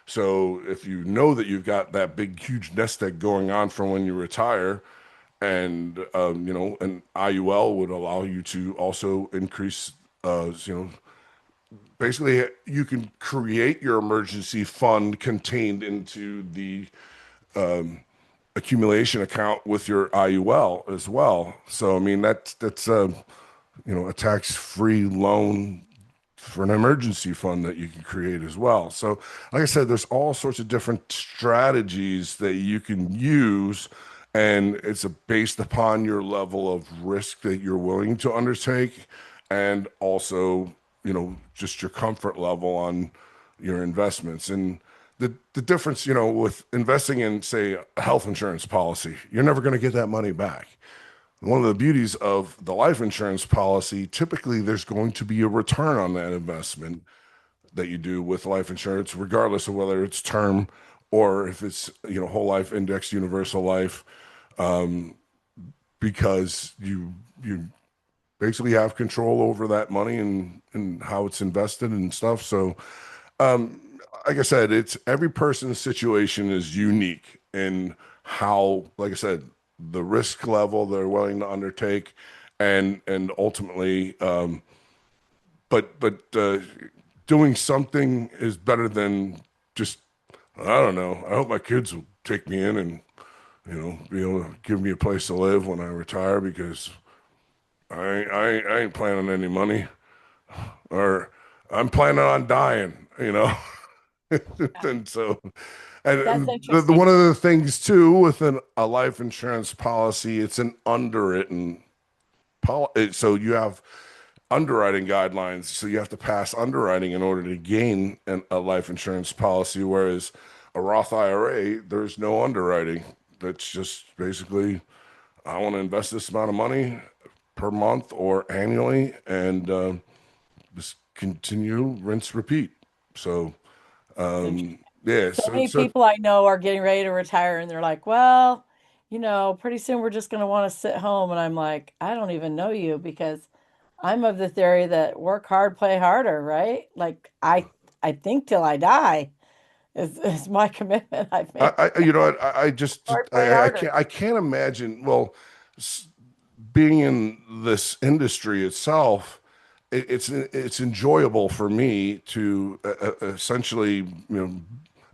So if you know that you've got that big, huge nest egg going on from when you retire, and an IUL would allow you to also increase, basically you can create your emergency fund contained into the accumulation account with your IUL as well. So I mean that's a tax-free loan for an emergency fund that you can create as well. So, like I said, there's all sorts of different strategies that you can use, and it's based upon your level of risk that you're willing to undertake, and also, just your comfort level on your investments. And the difference, with investing in, say, a health insurance policy, you're never going to get that money back. One of the beauties of the life insurance policy, typically there's going to be a return on that investment that you do with life insurance, regardless of whether it's term or if it's, whole life, indexed universal life, because you basically have control over that money and how it's invested and stuff. So, um, like I said, it's every person's situation is unique in how, like I said, the risk level they're willing to undertake, and ultimately, but doing something is better than just, I don't know. I hope my kids will take me in and be able to give me a place to live when I retire, because I ain't planning any money, or I'm planning on dying, and so, That's and interesting. one of the things too with a life insurance policy, it's an underwritten so you have underwriting guidelines, so you have to pass underwriting in order to gain a life insurance policy, whereas a Roth IRA, there's no underwriting. That's just basically, I want to invest this amount of money per month or annually, and just continue, rinse, repeat. So, It's interesting. yeah, So so many so people I know are getting ready to retire and they're like, well, pretty soon we're just going to want to sit home. And I'm like, I don't even know you, because I'm of the theory that work hard, play harder, right? Like I think till I die is my commitment I've made. I just Hard, play harder. I can't imagine. Well, s- being in this industry itself, it's enjoyable for me to essentially,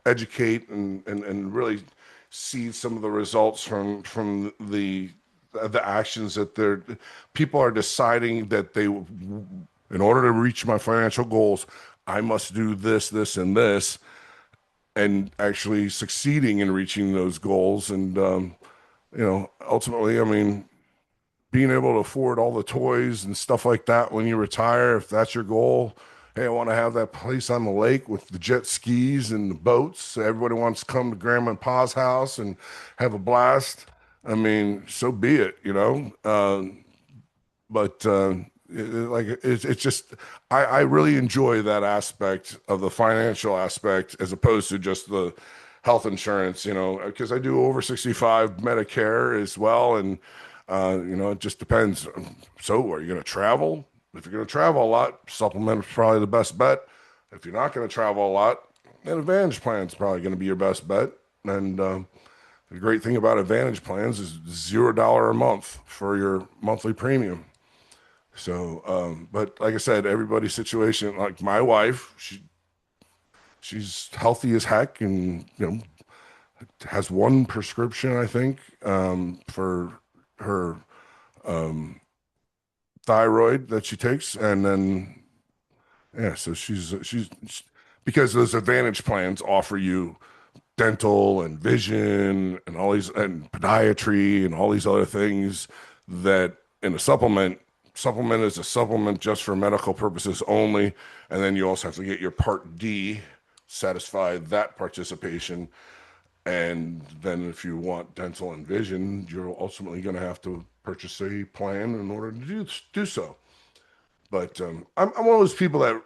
educate and really see some of the results from the actions that people are deciding that in order to reach my financial goals, I must do this, this, and this, and actually succeeding in reaching those goals. And ultimately, I mean, being able to afford all the toys and stuff like that when you retire, if that's your goal. Hey, I want to have that place on the lake with the jet skis and the boats. So everybody wants to come to Grandma and Pa's house and have a blast. I mean, so be it, but it's just, I really enjoy that aspect of the financial aspect, as opposed to just the health insurance, because I do over 65 Medicare as well. And it just depends. So are you going to travel? If you're going to travel a lot, supplement is probably the best bet. If you're not going to travel a lot, an Advantage plan is probably going to be your best bet. And The great thing about Advantage plans is $0 a month for your monthly premium. So, but like I said, everybody's situation, like my wife, she's healthy as heck, and has one prescription, I think, for her um, thyroid that she takes, and then yeah, so she's because those Advantage plans offer you dental and vision and all these and podiatry and all these other things that in a supplement is a supplement just for medical purposes only, and then you also have to get your Part D, satisfy that participation, and then if you want dental and vision, you're ultimately going to have to purchase a plan in order to do so. But I'm one of those people that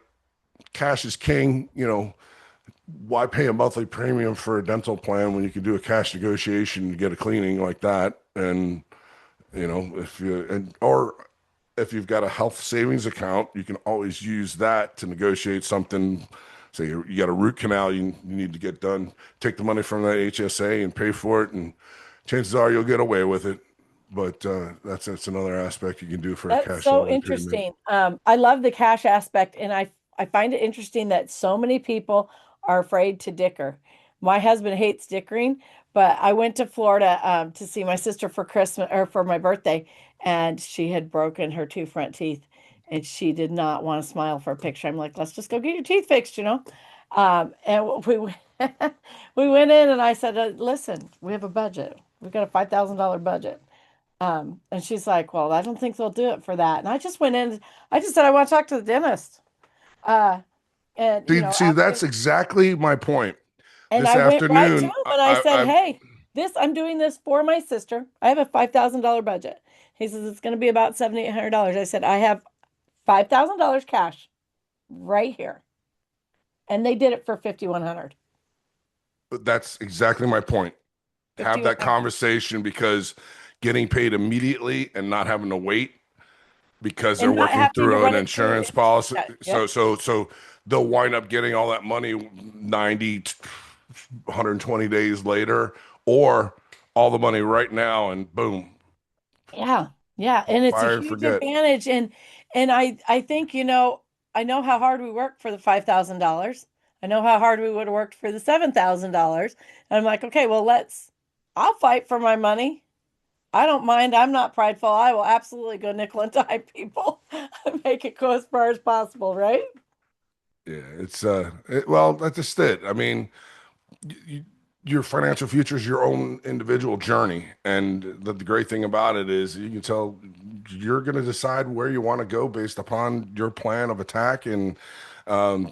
cash is king. Why pay a monthly premium for a dental plan when you can do a cash negotiation to get a cleaning like that? And if you've got a health savings account, you can always use that to negotiate something. Say you got a root canal you need to get done, take the money from that HSA and pay for it, and chances are you'll get away with it. But that's another aspect you can do for a That's cash so only payment. interesting. I love the cash aspect, and I find it interesting that so many people are afraid to dicker. My husband hates dickering, but I went to Florida to see my sister for Christmas or for my birthday, and she had broken her two front teeth, and she did not want to smile for a picture. I'm like, let's just go get your teeth fixed. And we went in, and I said, listen, we have a budget. We've got a $5,000 budget. And she's like, well, I don't think they'll do it for that. And I just went in, I just said, I want to talk to the dentist. Uh, and See, that's exactly my point. and This I went right to afternoon, him and I said, hey, I'm doing this for my sister. I have a $5,000 budget. He says, it's going to be about $7,800. I said, I have $5,000 cash right here. And they did it for 5,100. that's exactly my point. Have that 5,100. conversation, because getting paid immediately and not having to wait because they're And not working having to through an run it through. insurance policy. Yeah, So, yep. so they'll wind up getting all that money 90, 120 days later, or all the money right now, and boom, Yeah, yeah, and it's a fire and huge forget. advantage. And I think, I know how hard we worked for the $5,000. I know how hard we would have worked for the $7,000. And I'm like, okay, well, I'll fight for my money. I don't mind. I'm not prideful. I will absolutely go nickel and dime people and make it go as far as possible, right? Yeah, well, that's just it. I mean, you, your financial future is your own individual journey. And the great thing about it is you can tell you're going to decide where you want to go based upon your plan of attack, and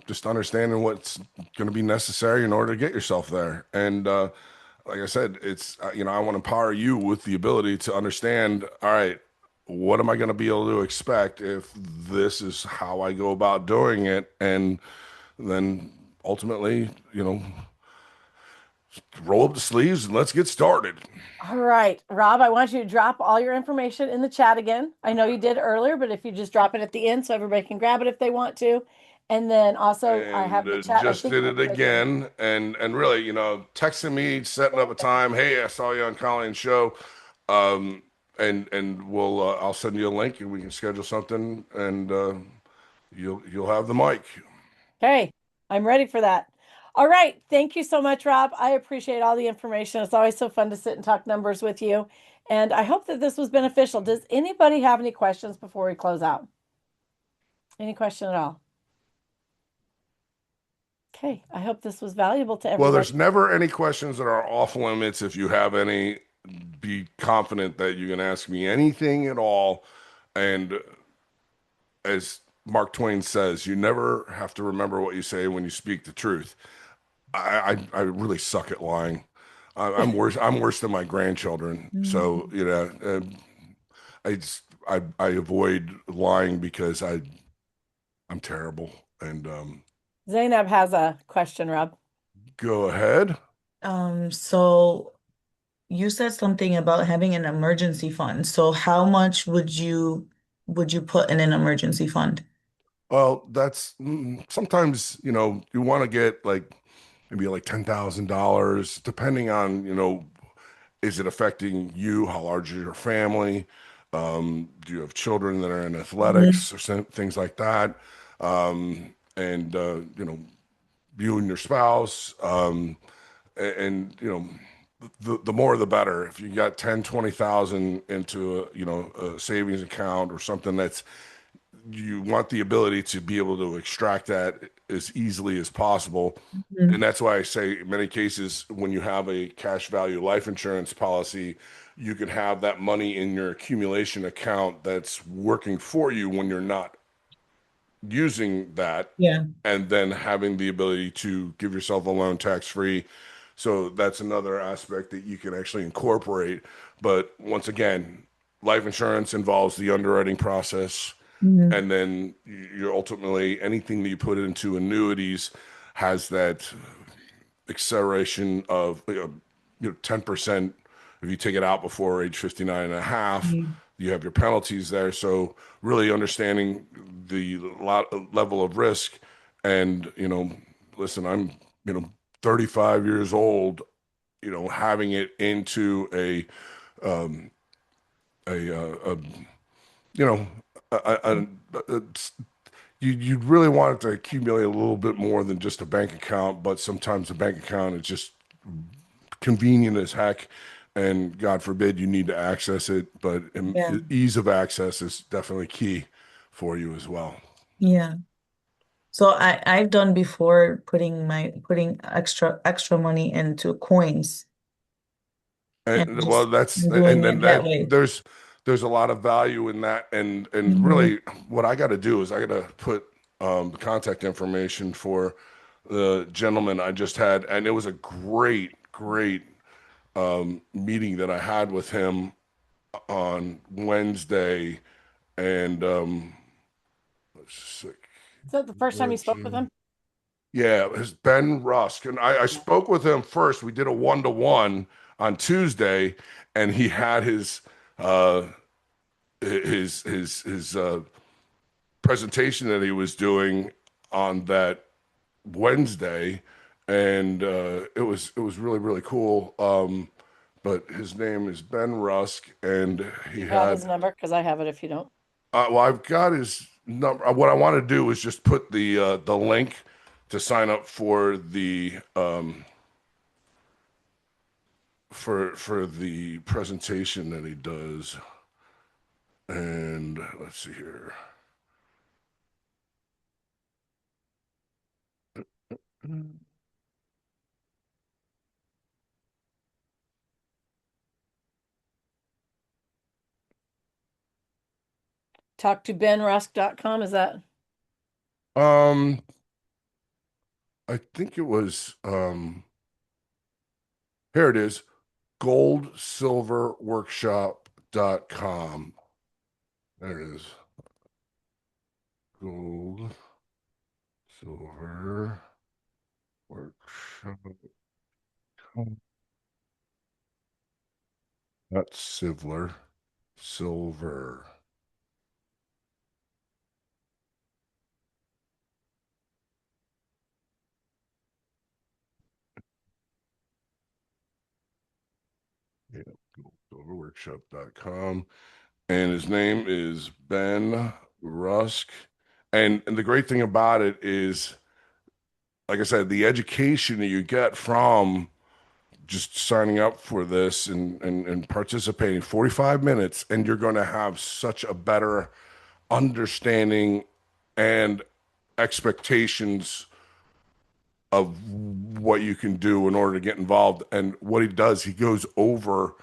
just understanding what's going to be necessary in order to get yourself there. And like I said, I want to empower you with the ability to understand, all right, what am I going to be able to expect if this is how I go about doing it? And then ultimately, roll up the sleeves and let's get started. All right, Rob, I want you to drop all your information in the chat again. I know you did earlier, but if you just drop it at the end so everybody can grab it if they want to. And then also I And have the chat. I just think did we're it good there. again. And really, texting me, setting up a time. Hey, I saw you on Colleen's show. Um, and I'll send you a link and we can schedule something, and you'll have the mic. Okay, I'm ready for that. All right. Thank you so much, Rob. I appreciate all the information. It's always so fun to sit and talk numbers with you. And I hope that this was beneficial. Does anybody have any questions before we close out? Any question at all? Okay, I hope this was valuable to Well, everybody. there's never any questions that are off limits. If you have any, be confident that you can ask me anything at all. And as Mark Twain says, you never have to remember what you say when you speak the truth. I really suck at lying. I'm worse. I'm worse than my grandchildren. So, Mhm. I avoid lying because I'm terrible. And Zainab has a question, Rob. go ahead. So you said something about having an emergency fund. So how much would you put in an emergency fund? Well, that's sometimes, you want to get like maybe like $10,000, depending on, is it affecting you? How large is your family? Do you have children that are in Mhm. athletics or things like that? And you and your spouse, and the more the better. If you got 10, 20,000 into a savings account or something that's you want the ability to be able to extract that as easily as possible. And Mhm. that's why I say in many cases, when you have a cash value life insurance policy, you can have that money in your accumulation account that's working for you when you're not using that, Yeah. and then having the ability to give yourself a loan tax free. So that's another aspect that you can actually incorporate. But once again, life insurance involves the underwriting process, Mhm. and then you're ultimately anything that you put into annuities has that acceleration of 10%. If you take it out before age 59 and a half, Mhm. you have your penalties there. So really understanding the level of risk. And listen, I'm 35 years old, having it into um a you know a you'd really want it to accumulate a little bit more than just a bank account, but sometimes a bank account is just convenient as heck, and God forbid you need to access it, but Yeah. ease of access is definitely key for you as well. Yeah. So I've done before putting extra money into coins and And well, just that's doing and then it that that way. there's a lot of value in that, and Hmm. really what I got to do is I got to put the contact information for the gentleman I just had, and it was a great meeting that I had with him on Wednesday, and let's see, Is that the first time you spoke with him? yeah, it was Ben Rusk, and I Yeah. spoke with him first. We did a 1-to-1 on Tuesday, and he had uh his presentation that he was doing on that Wednesday, and it was really cool. But his name is Ben Rusk, and he You have his had number? Because I have it if you don't. well, I've got his number. What I want to do is just put the link to sign up for the presentation that he does. And let's see here. Talk to benrusk.com. Is that Um, I think it was here it is, goldsilverworkshop.com. There it is. Gold Silver Workshop. Not Sivler. Silver. Yeah, goldsilverworkshop.com. And his name is Ben Rusk. And the great thing about it is, like I said, the education that you get from just signing up for this and participating 45 minutes, and you're going to have such a better understanding and expectations of what you can do in order to get involved. And what he does, he goes over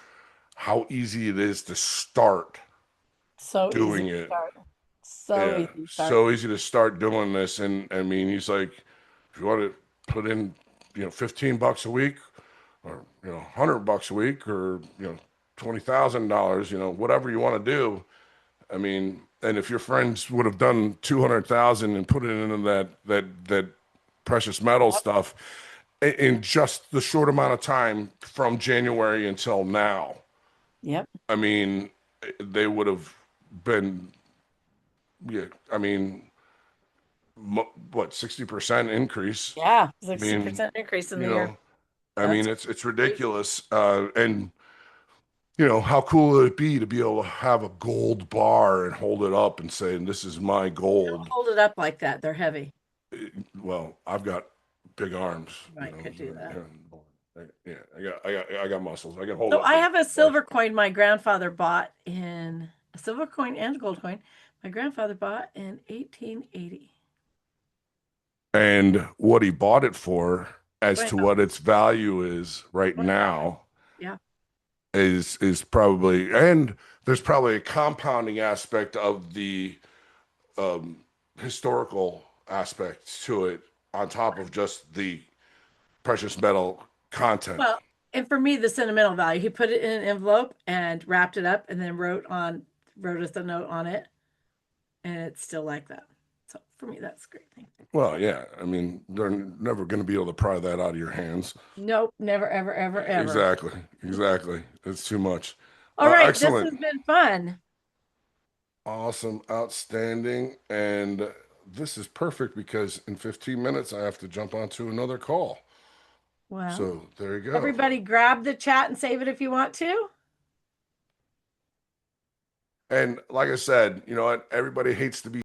how easy it is to start so easy doing to it. start? So Yeah, easy to start. so easy to start doing this. And I mean, he's like, if you want to put in, $15 a week, or $100 a week, or $20,000, whatever you want to do. I mean, and if your friends would have done 200,000 and put it into that precious metal Yep. stuff in just the short amount of time from January until now, Yep. I mean, they would have been, yeah, I mean, what, 60% increase? Yeah. I mean, 60% increase in you the year. know, I mean, That's it's crazy. ridiculous. And You know, how cool would it be to be able to have a gold bar and hold it up and say, "This is my Don't gold." hold it up like that. They're heavy. Well, I've got big arms, You might could do that. yeah, I got muscles. I can hold So up I big have a bars. silver coin my grandfather bought in a silver coin and a gold coin. My grandfather bought in 1880. And what he bought it for, as to $20. what its value is right $20. now, Yeah. is probably, and there's probably a compounding aspect of the um, historical aspect to it on top of just the precious metal content. Well, and for me, the sentimental value, he put it in an envelope and wrapped it up and then wrote us a note on it. And it's still like that. So for me, that's a great thing. Well, yeah, I mean, they're never going to be able to pry that out of your hands. Nope, never, ever, ever, ever. Exactly. It's too much. All right, this Excellent. has been fun. Awesome, outstanding. And this is perfect because in 15 minutes I have to jump onto another call. Well, So there you go. everybody grab the chat and save it if you want to. And like I said, you know what? Everybody hates to be